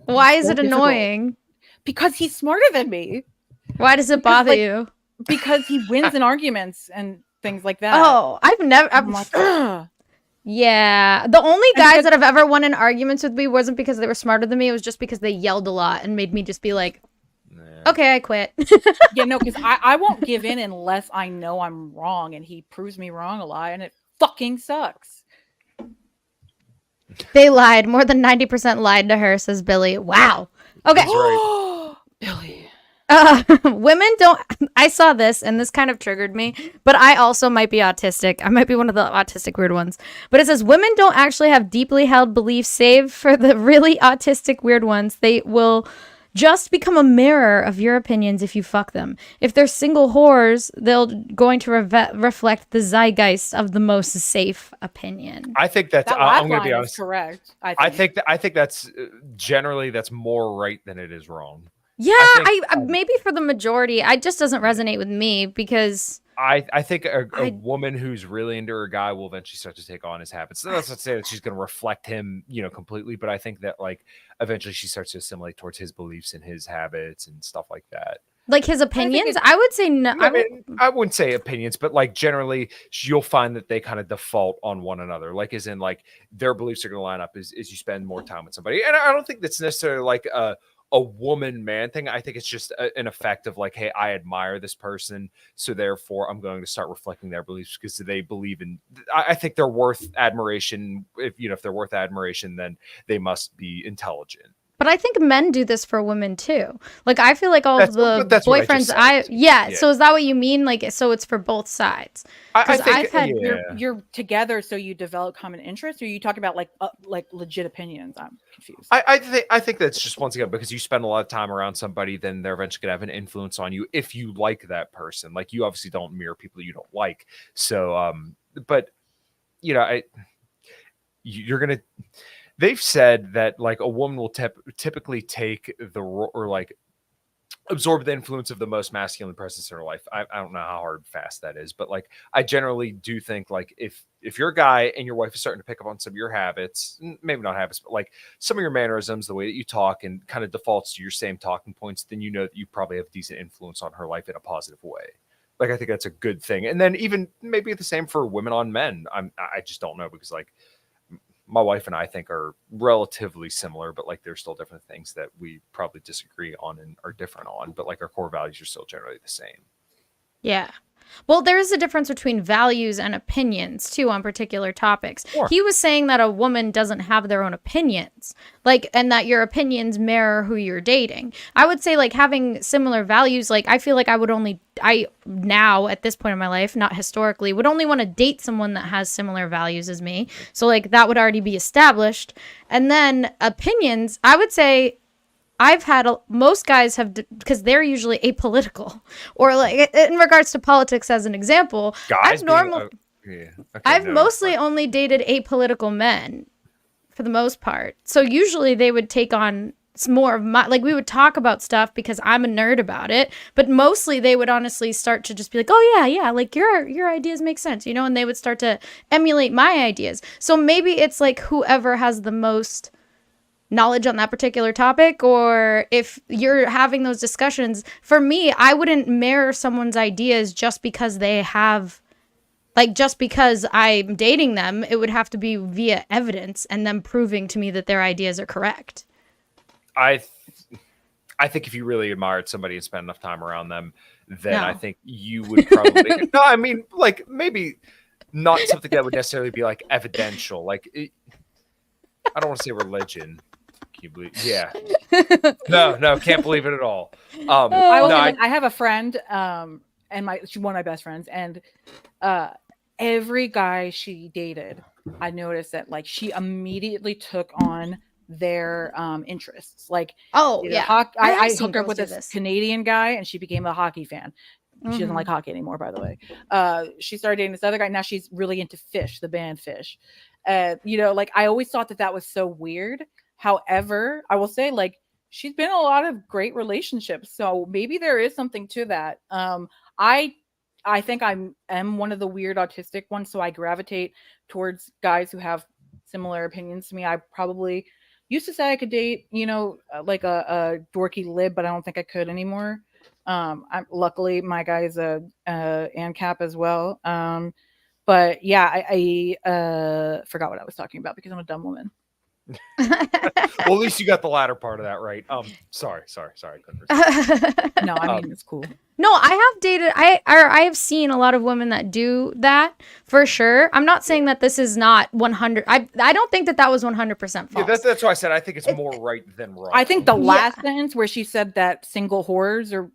Why is it annoying? Because he's smarter than me. Why does it bother you? Because he wins in arguments and things like that. Oh, yeah. The only guys that I've ever won in arguments with me wasn't because they were smarter than me. It was just because they yelled a lot and made me just be like, okay, I quit. Yeah, no, because I won't give in unless I know I'm wrong, and he proves me wrong a lot, and it fucking sucks. They lied. More than 90% lied to her, says Billy. Wow. Okay. Right. Billy. Women don't. I saw this and this kind of triggered me, but I also might be autistic. I might be one of the autistic weird ones. But it says women don't actually have deeply held beliefs, save for the really autistic weird ones. They will just become a mirror of your opinions if you fuck them. If they're single whores, they're going to reflect the zeitgeist of the most safe opinion. I think that's. I'm going to be honest. Correct. I think that's generally that's more right than it is wrong. Yeah, I maybe for the majority, it just doesn't resonate with me because I think a woman who's really into her guy will eventually start to take on his habits. So that's not to say that she's going to reflect him, completely, but I think that like eventually she starts to assimilate towards his beliefs and his habits and stuff like that. Like his opinions, I would say no. I wouldn't say opinions, but like generally, you'll find that they kind of default on one another. Like, as in, like their beliefs are going to line up as you spend more time with somebody. And I don't think that's necessarily like a woman man thing. I think it's just an effect of like, hey, I admire this person, so therefore I'm going to start reflecting their beliefs because they believe in. I think they're worth admiration. If they're worth admiration, then they must be intelligent. But I think men do this for women too. Like I feel like all of the boyfriends So is that what you mean? Like so it's for both sides. I think you're together, so you develop common interests, or you talk about like legit opinions. I'm confused. I think that's just once again because you spend a lot of time around somebody, then they're eventually gonna have an influence on you if you like that person. Like you obviously don't mirror people you don't like. So but you're gonna. They've said that like a woman will typically take absorb the influence of the most masculine presence in her life. I don't know how hard and fast that is, but like I generally do think like if you're a guy and your wife is starting to pick up on some of your habits, maybe not habits, but like some of your mannerisms, the way that you talk and kind of defaults to your same talking points, then you know that you probably have decent influence on her life in a positive way. Like I think that's a good thing. And then even maybe the same for women on men. I just don't know because like my wife and I think are relatively similar, but like there's still different things that we probably disagree on and are different on, but like our core values are still generally the same. Yeah. Well, there is a difference between values and opinions too on particular topics. Sure. He was saying that a woman doesn't have their own opinions, and that your opinions mirror who you're dating. I would say like having similar values, like I feel like I now at this point in my life, not historically, would only want to date someone that has similar values as me. So like that would already be established. And then opinions, I would say I've had most guys have, because they're usually apolitical, or like in regards to politics as an example. I've mostly only dated apolitical men for the most part. So usually they would take on more of my, like, we would talk about stuff because I'm a nerd about it, but mostly they would honestly start to just be like, oh yeah, like your ideas make sense, you know, and they would start to emulate my ideas. So maybe it's like whoever has the most knowledge on that particular topic, or if you're having those discussions, for me, I wouldn't mirror someone's ideas just because they have, like, just because I'm dating them. It would have to be via evidence and them proving to me that their ideas are correct. I think if you really admired somebody and spent enough time around them, then I think you would probably no, I mean, like, maybe not something that would necessarily be like evidential. Like, I don't want to say religion. Can you believe? Yeah. No, can't believe it at all. I have a friend, and she's one of my best friends, and every guy she dated, I noticed that, like, she immediately took on their interests. Like, I hooked her up with this Canadian guy, and she became a hockey fan. She doesn't like hockey anymore, by the way. She started dating this other guy. Now she's really into Fish, the band Fish. You know, like, I always thought that was so weird. However, I will say, like, she's been in a lot of great relationships, so maybe there is something to that. I think I am one of the weird autistic ones, so I gravitate towards guys who have similar opinions to me. I probably used to say I could date, you know, like a dorky lib, but I don't think I could anymore. Luckily my guy is a ANCAP as well. But yeah, I forgot what I was talking about because I'm a dumb woman. Well, at least you got the latter part of that right. Sorry. No, I mean, it's cool. No, I have dated, I have seen a lot of women that do that for sure. I'm not saying that this is not 100. I don't think that was 100% false. Yeah, that's why I said I think it's more right than wrong. I think the last sentence where she said that single whores are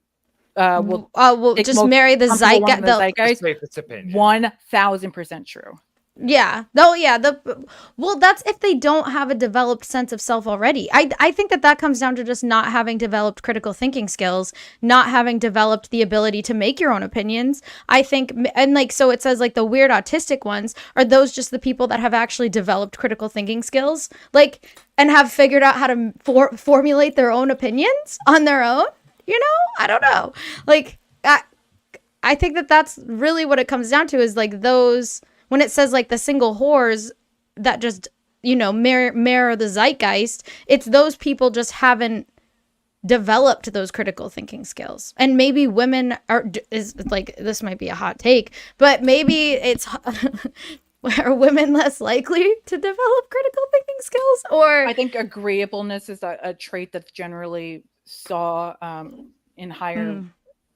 will just marry the zeitgeist. 1,000% true. Yeah. Oh, yeah. Well, that's if they don't have a developed sense of self already. I think that comes down to just not having developed critical thinking skills, not having developed the ability to make your own opinions. I think, and like, so it says like the weird autistic ones, are those just the people that have actually developed critical thinking skills, like, and have figured out how to formulate their own opinions on their own? You know, I don't know. Like, I think that's really what it comes down to, is like those, when it says like the single whores that just, you know, mirror the zeitgeist, it's those people just haven't developed those critical thinking skills. And maybe women is like, this might be a hot take, but maybe are women less likely to develop critical thinking skills? Or I think agreeableness is a trait that's generally saw in higher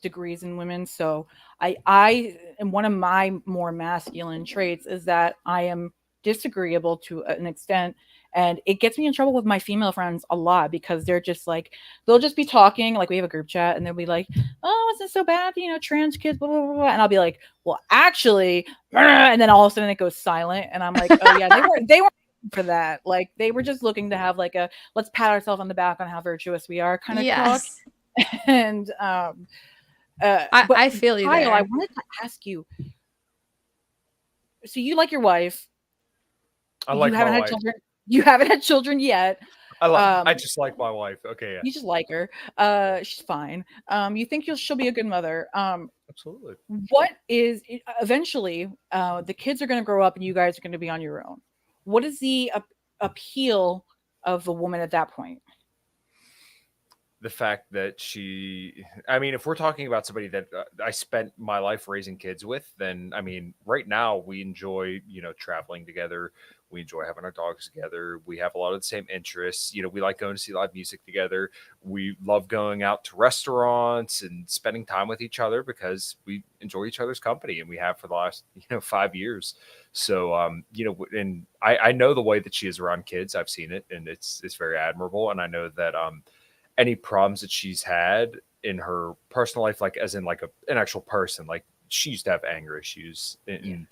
degrees in women. So I and one of my more masculine traits is that I am disagreeable to an extent, and it gets me in trouble with my female friends a lot because they're just like, they'll just be talking, like we have a group chat, and they'll be like, oh, is this so bad, you know, trans kids, blah, blah, blah, blah. And I'll be like, well, actually, and then all of a sudden it goes silent, and I'm like, oh yeah, they weren't for that. Like, they were just looking to have like a let's pat ourselves on the back on how virtuous we are kind of talk. And I feel you, Kyle, there. I wanted to ask you, so you like your wife, I like you haven't my had wife. children, you haven't had children yet. I just like my wife. Okay, yeah. You just like her. She's fine. You think she'll be a good mother. Absolutely. What is eventually the kids are going to grow up and you guys are going to be on your own. What is the appeal of a woman at that point? The fact that I mean, if we're talking about somebody that I spent my life raising kids with, then, I mean, right now we enjoy, you know, traveling together. We enjoy having our dogs together. We have a lot of the same interests. You know, we like going to see live music together. We love going out to restaurants and spending time with each other because we enjoy each other's company, and we have for the last, 5 years. So, and I know the way that she is around kids. I've seen it, and it's very admirable. And I know that, any problems that she's had in her personal life, like as in like an actual person, like she used to have anger issues, and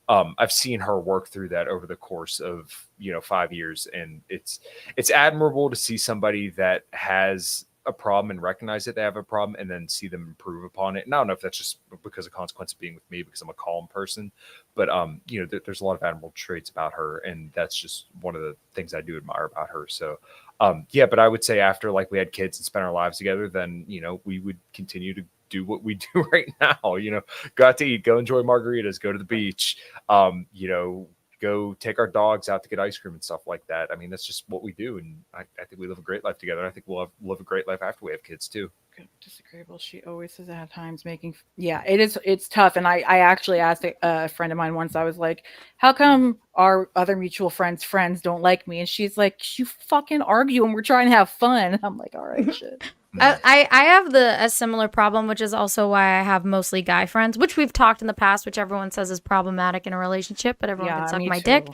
I've seen her work through that over the course of 5 years, and it's admirable to see somebody that has a problem and recognize that they have a problem and then see them improve upon it. And I don't know if that's just because of consequence of being with me, because I'm a calm person, but there's a lot of admirable traits about her, and that's just one of the things I do admire about her. So Yeah, but I would say after like we had kids and spent our lives together, then we would continue to do what we do right now. Go out to eat, go enjoy margaritas, go to the beach, go take our dogs out to get ice cream and stuff like that. I mean, that's just what we do, and I think we live a great life together. I think we'll live a great life after we have kids too. Disagreeable. She always says at times making. Yeah, it's tough. And I actually asked a friend of mine once. I was like, "How come our other mutual friends don't like me?" And she's like, "You fucking argue, and we're trying to have fun." And I'm like, "All right, shit." I have a similar problem, which is also why I have mostly guy friends, which we've talked in the past, which everyone says is problematic in a relationship, but everyone can suck my dick.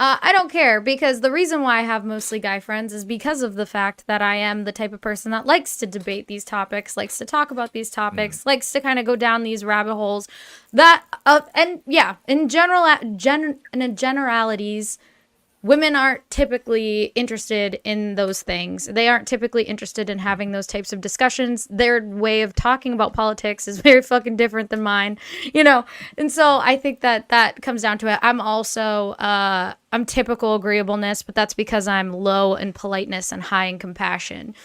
I don't care, because the reason why I have mostly guy friends is because of the fact that I am the type of person that likes to debate these topics, likes to talk about these topics, likes to kind of go down these rabbit holes. That and yeah, in generalities, women aren't typically interested in those things. They aren't typically interested in having those types of discussions. Their way of talking about politics is very fucking different than mine, And so I think that comes down to it. I'm also, I'm typical agreeableness, but that's because I'm low in politeness and high in compassion.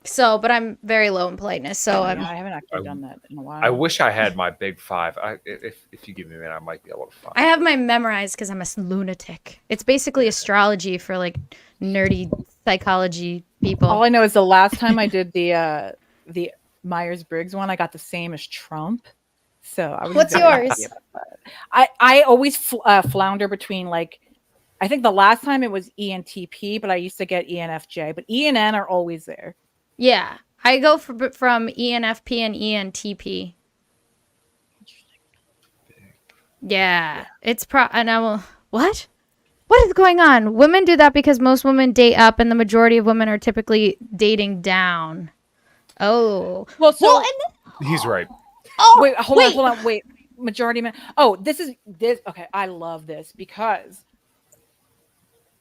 So, but I'm very low in politeness. So I haven't actually done that in a while. I wish I had my big five. If you give me a minute, I might be able to find. I have mine memorized because I'm a lunatic. It's basically astrology for like nerdy psychology people. All I know is the last time I did the Myers-Briggs one, I got the same as Trump. So I was. What's yours? I always flounder between like. I think the last time it was ENTP, but I used to get ENFJ. But E and N are always there. Yeah, I go from ENFP and ENTP. Yeah, it's and I will. What is going on? Women do that because most women date up, and the majority of women are typically dating down. Oh, well, he's right. Oh, wait, hold on. Wait, majority men. Oh, this. Okay, I love this because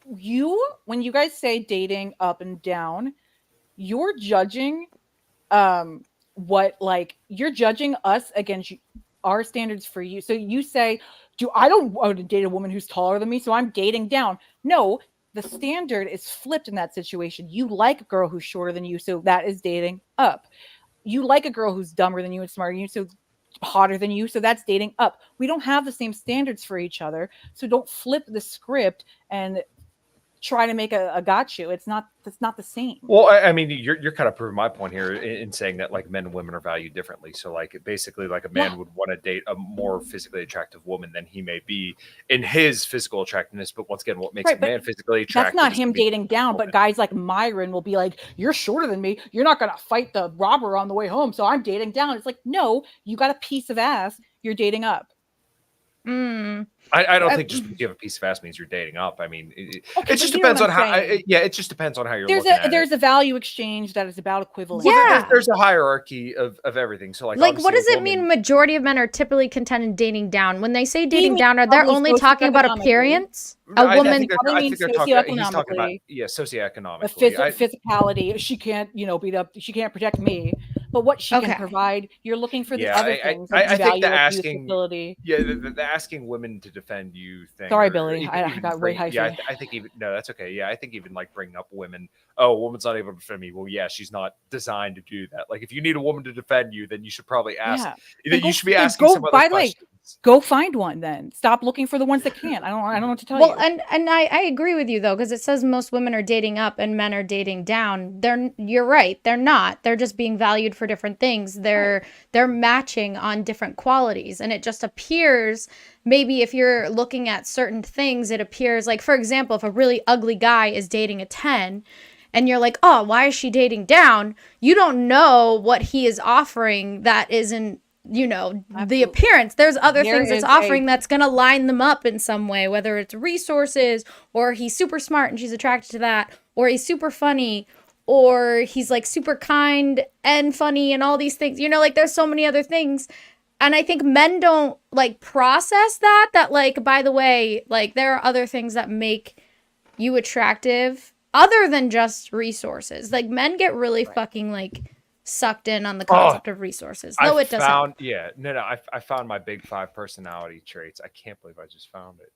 when you guys say dating up and down, you're judging you're judging us against our standards for you. So you say, I don't want to date a woman who's taller than me, so I'm dating down. No, the standard is flipped in that situation. You like a girl who's shorter than you, so that is dating up. You like a girl who's dumber than you and smarter than you, so hotter than you, so that's dating up. We don't have the same standards for each other, so don't flip the script and try to make a got you. It's not the same. Well, I mean, you're kind of proving my point here in saying that like men and women are valued differently. So like basically like a man would want to date a more physically attractive woman than he may be in his physical attractiveness. But once again, what makes a man physically attractive? That's not him dating down, but guys like Myron will be like, "You're shorter than me. You're not going to fight the robber on the way home, so I'm dating down." It's like, no, you got a piece of ass. You're dating up. I don't think just because you have a piece of ass means you're dating up. I mean, it just depends on how. It just depends on how you're looking at it. There's a value exchange that is about equivalent. Yeah, there's a hierarchy of everything. So like what does it mean? Majority of men are typically content in dating down. When they say dating down, are they only talking about appearance? A woman. I think they're talking about, he's talking about socioeconomically, physicality. She can't beat up. She can't protect me. But what she can provide, you're looking for the other things. I think the asking women to defend you thing. Sorry, Billy, I got way high. Yeah, I think even that's okay. Yeah, I think even like bringing up women. Oh, a woman's not able to defend me. Well, yeah, she's not designed to do that. Like if you need a woman to defend you, then you should probably ask. Yeah. You should be asking some other questions. Go find one then. Stop looking for the ones that can't. I don't know what to tell you. Well, and I agree with you though, because it says most women are dating up and men are dating down. You're right. They're not. They're just being valued for different things. They're matching on different qualities. And it just appears, maybe if you're looking at certain things, it appears like, for example, if a really ugly guy is dating a 10 and you're like, oh, why is she dating down? You don't know what he is offering that isn't, the appearance. There's other things it's offering that's going to line them up in some way, whether it's resources or he's super smart and she's attracted to that, or he's super funny, or he's like super kind and funny and all these things. Like there's so many other things. And I think men don't like process that like, by the way, like there are other things that make you attractive other than just resources. Like men get really fucking like sucked in on the concept of resources. No, it doesn't. I found my big 5 personality traits. I can't believe I just found it.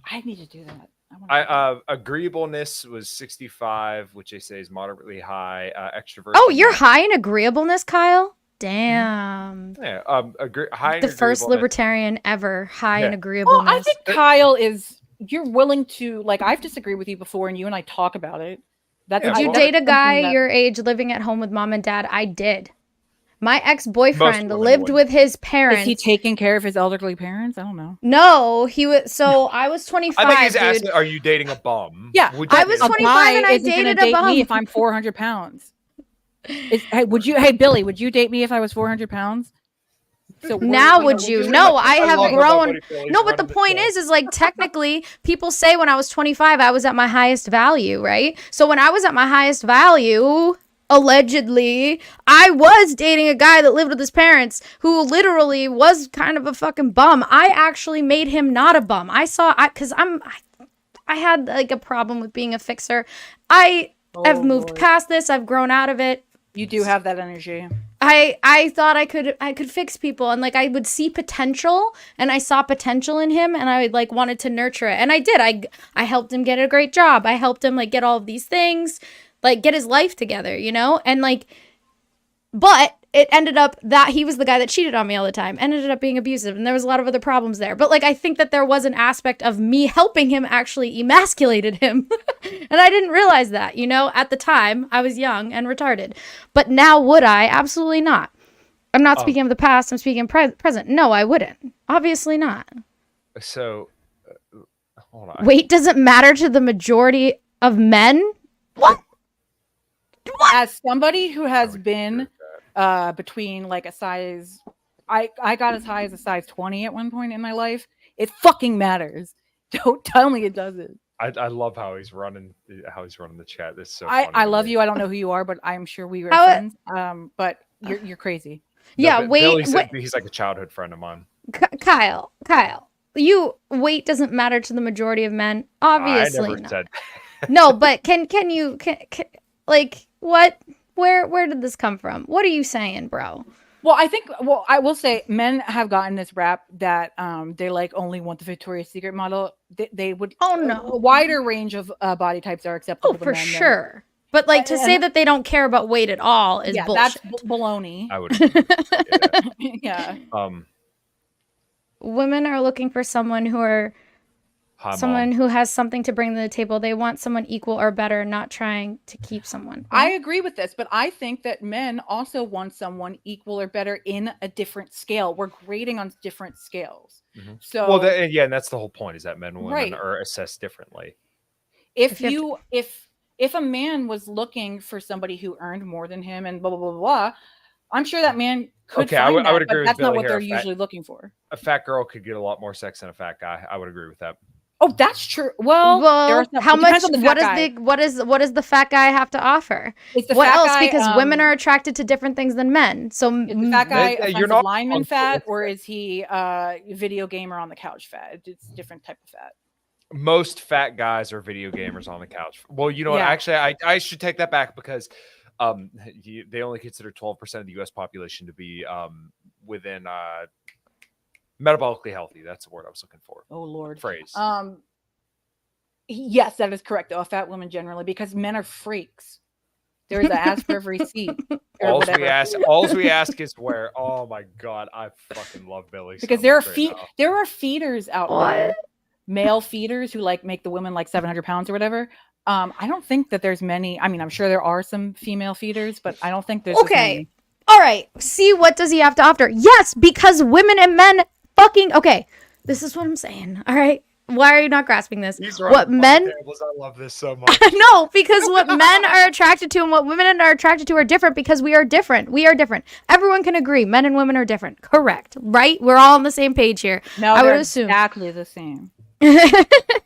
I need to do that. Agreeableness was 65, which they say is moderately high. Extroversion. Oh, you're high in agreeableness, Kyle? Damn. Yeah. High The in first agreeableness. libertarian ever high in agreeableness. Well, I think Kyle is. You're willing to like. I've disagreed with you before, and you and I talk about it. Did you date a guy your age living at home with mom and dad? I did. My ex-boyfriend lived with his parents. Is he taking care of his elderly parents? I don't know. No, he was. So I was 25. I think he's asking, "Are you dating a bum?" Yeah, I was 25 and I dated a bum. Me if I'm 400 pounds. Hey Billy, would you date me if I was 400 pounds? So now would you? No, I have grown. No, but the point is like technically people say when I was 25, I was at my highest value, right? So when I was at my highest value, allegedly, I was dating a guy that lived with his parents who literally was kind of a fucking bum. I actually made him not a bum. I had like a problem with being a fixer. I have moved past this. I've grown out of it. You do have that energy. I thought I could fix people, and like I would see potential, and I saw potential in him, and I like wanted to nurture it, and I did. I helped him get a great job. I helped him like get all of these things, like get his life together, you know, and like, but it ended up that he was the guy that cheated on me all the time, ended up being abusive, and there was a lot of other problems there. But like I think that there was an aspect of me helping him actually emasculated him, and I didn't realize that, you know, at the time I was young and retarded. But now would I? Absolutely not. I'm not speaking of the past. I'm speaking present. No, I wouldn't. Obviously not. So, hold on. Weight doesn't matter to the majority of men. What? As somebody who has been between like a size, I got as high as a size 20 at one point in my life. It fucking matters. Don't tell me it doesn't. I love how he's running the chat. This is so funny. I love you. I don't know who you are, but I'm sure we were friends. But you're crazy. Yeah, Billy said he's like a childhood friend of mine. Kyle, weight doesn't matter to the majority of men. Obviously, I never said. No, but can you like what? Where did this come from? What are you saying, bro? Well, I will say men have gotten this rap that they like only want the Victoria's Secret model. They would a wider range of body types are acceptable. Oh, for sure. But like to say that they don't care about weight at all is bullshit. That's baloney. I would. Yeah. Women are looking for someone who has something to bring to the table. They want someone equal or better, not trying to keep someone. Right? I agree with this, but I think that men also want someone equal or better in a different scale. We're grading on different scales. Mm-hmm. So and that's the whole point, is that men and women are assessed differently. If a man was looking for somebody who earned more than him and blah blah blah blah, I'm sure that man could find I would agree with that's Billy not what here. They're usually looking for. A fat girl could get a lot more sex than a fat guy. I would agree with that. Oh, that's true. Well, how much? What does the fat guy have to offer? What else? Because women are attracted to different things than men. So is the fat guy you're not lineman fat, or is he video gamer on the couch fat? It's a different type of fat. Most fat guys are video gamers on the couch. Well, you know what? Actually, I should take that back, because they only consider 12% of the U.S. population to be within metabolically healthy. That's the word I was looking for. Oh Lord. Phrase. Yes, that is correct. Though, a fat woman generally, because men are freaks. There's an ass for every seat. All we ask is where. Oh my God, I fucking love Billy. Because there are feeders out there, male feeders who like make the women like 700 pounds or whatever. I don't think that there's many. I mean, I'm sure there are some female feeders, but I don't think there's okay. All right. See, what does he have to offer? Yes, because women and men fucking okay. This is what I'm saying. All right. Why are you not grasping this? What men? I love this so much. No, because what men are attracted to and what women are attracted to are different, because we are different. We are different. Everyone can agree. Men and women are different. Correct. Right? We're all on the same page here. No, I would assume exactly the same.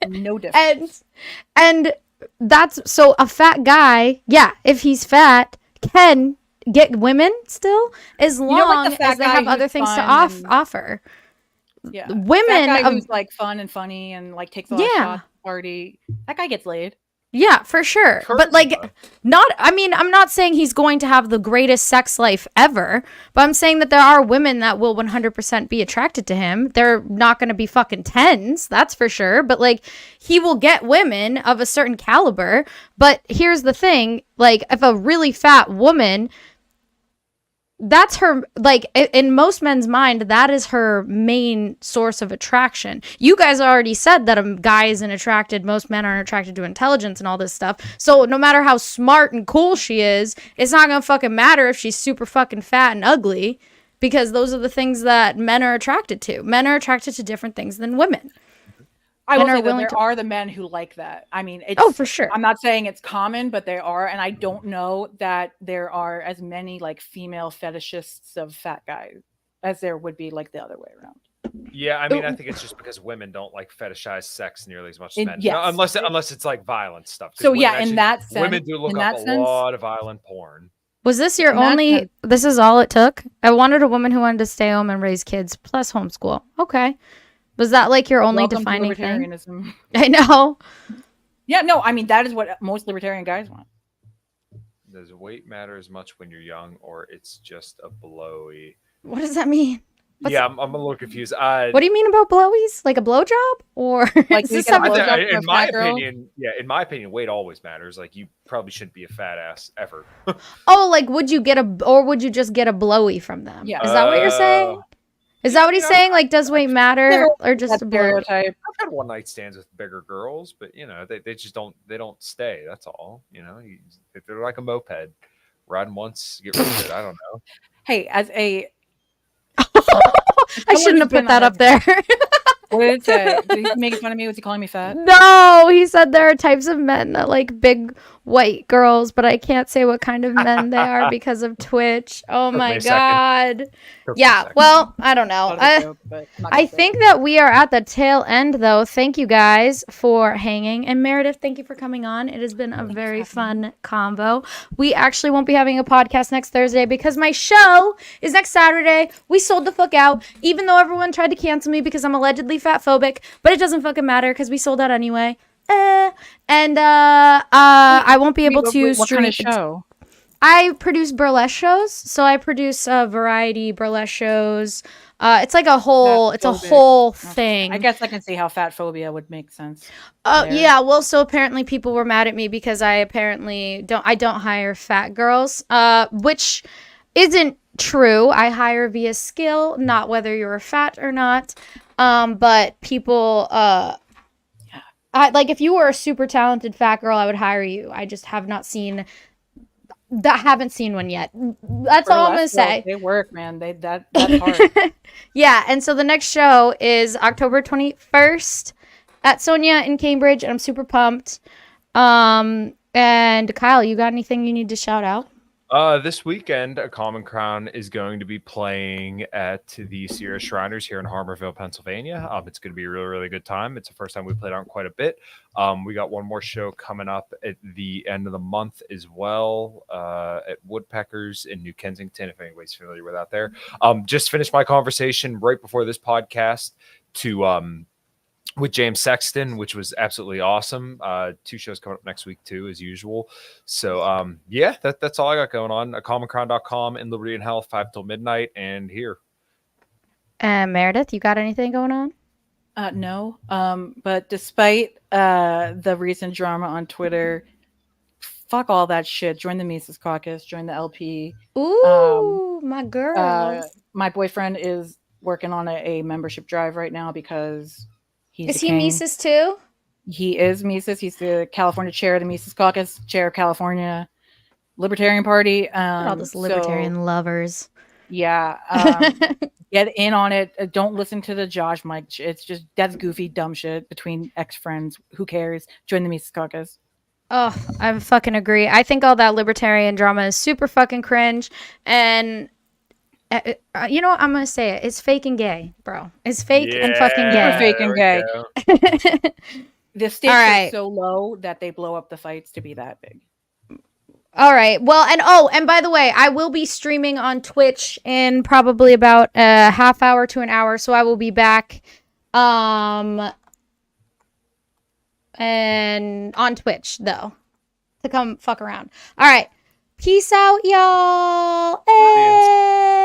No difference. And that's so a fat guy. Yeah, if he's fat, can get women still, as long as they have other things to offer. Yeah, women that guy who's like fun and funny and like takes a lot of shots at the party. That guy gets laid. Yeah, for sure. But like, I'm not saying he's going to have the greatest sex life ever, but I'm saying that there are women that will 100% be attracted to him. They're not going to be fucking 10s, that's for sure. But like, he will get women of a certain caliber. But here's the thing, like, if a really fat woman, that's her, like, in most men's mind, that is her main source of attraction. You guys already said that a guy isn't attracted, most men aren't attracted to intelligence and all this stuff. So no matter how smart and cool she is, it's not gonna fucking matter if she's super fucking fat and ugly, because those are the things that men are attracted to. Men are attracted to different things than women. I will say that there are the men who like that. I mean, it's, for sure. I'm not saying it's common, but there are, and I don't know that there are as many like female fetishists of fat guys as there would be like the other way around. Yeah, I mean, I think it's just because women don't like fetishize sex nearly as much as men. Yes. Unless it's like violent stuff. So yeah, in that sense, women do look up a lot of violent porn. Was this your only? This is all it took? I wanted a woman who wanted to stay home and raise kids plus homeschool. Okay. Was that like your only defining thing? I know. Yeah, no, I mean, that is what most libertarian guys want. Does weight matter as much when you're young, or it's just a blowy? What does that mean? I'm a little confused. What do you mean about blowies? Like a blowjob, or like in my opinion, in my opinion, weight always matters. Like you probably shouldn't be a fat ass ever. Oh, like would you just get a blowy from them? Yeah. Is that what you're saying? Is that what he's saying? Like, does weight matter, or just a stereotype? I've had one night stands with bigger girls, but you know, they just don't stay. That's all. You know, if they're like a moped, riding once, get rid of it. I don't know. Hey, as a I shouldn't have put that up there. What did it say? Did he make fun of me? Was he calling me fat? No, he said there are types of men that like big white girls, but I can't say what kind of men they are because of Twitch. Oh my god. Yeah, well, I don't know. I think that we are at the tail end, though. Thank you guys for hanging. And Meredith, thank you for coming on. It has been a very fun convo. We actually won't be having a podcast next Thursday because my show is next Saturday. We sold the fuck out, even though everyone tried to cancel me because I'm allegedly fat phobic, but it doesn't fucking matter because we sold out anyway. And I won't be able to what stream. Kind of show? I produce burlesque shows, so I produce variety burlesque shows. It's like a whole, thing. I guess I can see how fat phobia would make sense. Yeah. Well, so apparently people were mad at me because I apparently don't hire fat girls, which isn't true. I hire via skill, not whether you're fat or not. But people, like if you were a super talented fat girl, I would hire you. I just haven't seen one yet. That's all I'm gonna say. They work, man. That's hard. Yeah, and so the next show is October 21st at Sonia in Cambridge, and I'm super pumped. And Kyle, you got anything you need to shout out? This weekend, A Common Crown is going to be playing at the Sierra Shriners here in Harmerville, Pennsylvania. It's going to be a really, really good time. It's the first time we played on quite a bit. We got one more show coming up at the end of the month as well at Woodpeckers in New Kensington, if anybody's familiar with out there. Just finished my conversation right before this podcast with James Sexton, which was absolutely awesome. 2 shows coming up next week too, as usual. So yeah, that's all I got going on. CommonCrown.com and Liberty and Health 5 till midnight and here. Meredith, you got anything going on? No. But despite the recent drama on Twitter, fuck all that shit. Join the Mises Caucus, join the LP. Ooh, my girl. My boyfriend is working on a membership drive right now because is he Mises too? He is Mises. He's the California chair of the Mises Caucus, chair of California Libertarian Party. All those libertarian lovers. Yeah. Get in on it. Don't listen to the Josh Mike. That's goofy, dumb shit between ex-friends. Who cares? Join the Mises Caucus. Oh, I fucking agree. I think all that libertarian drama is super fucking cringe. And you know what? I'm going to say it. It's fake and gay, bro. It's fake and fucking gay. Fake and gay. The stakes are so low that they blow up the fights to be that big. All right. Well, and by the way, I will be streaming on Twitch in probably about a half hour to an hour. So I will be back. And and on Twitch though to come fuck around. All right. Peace out, y'all. Hey.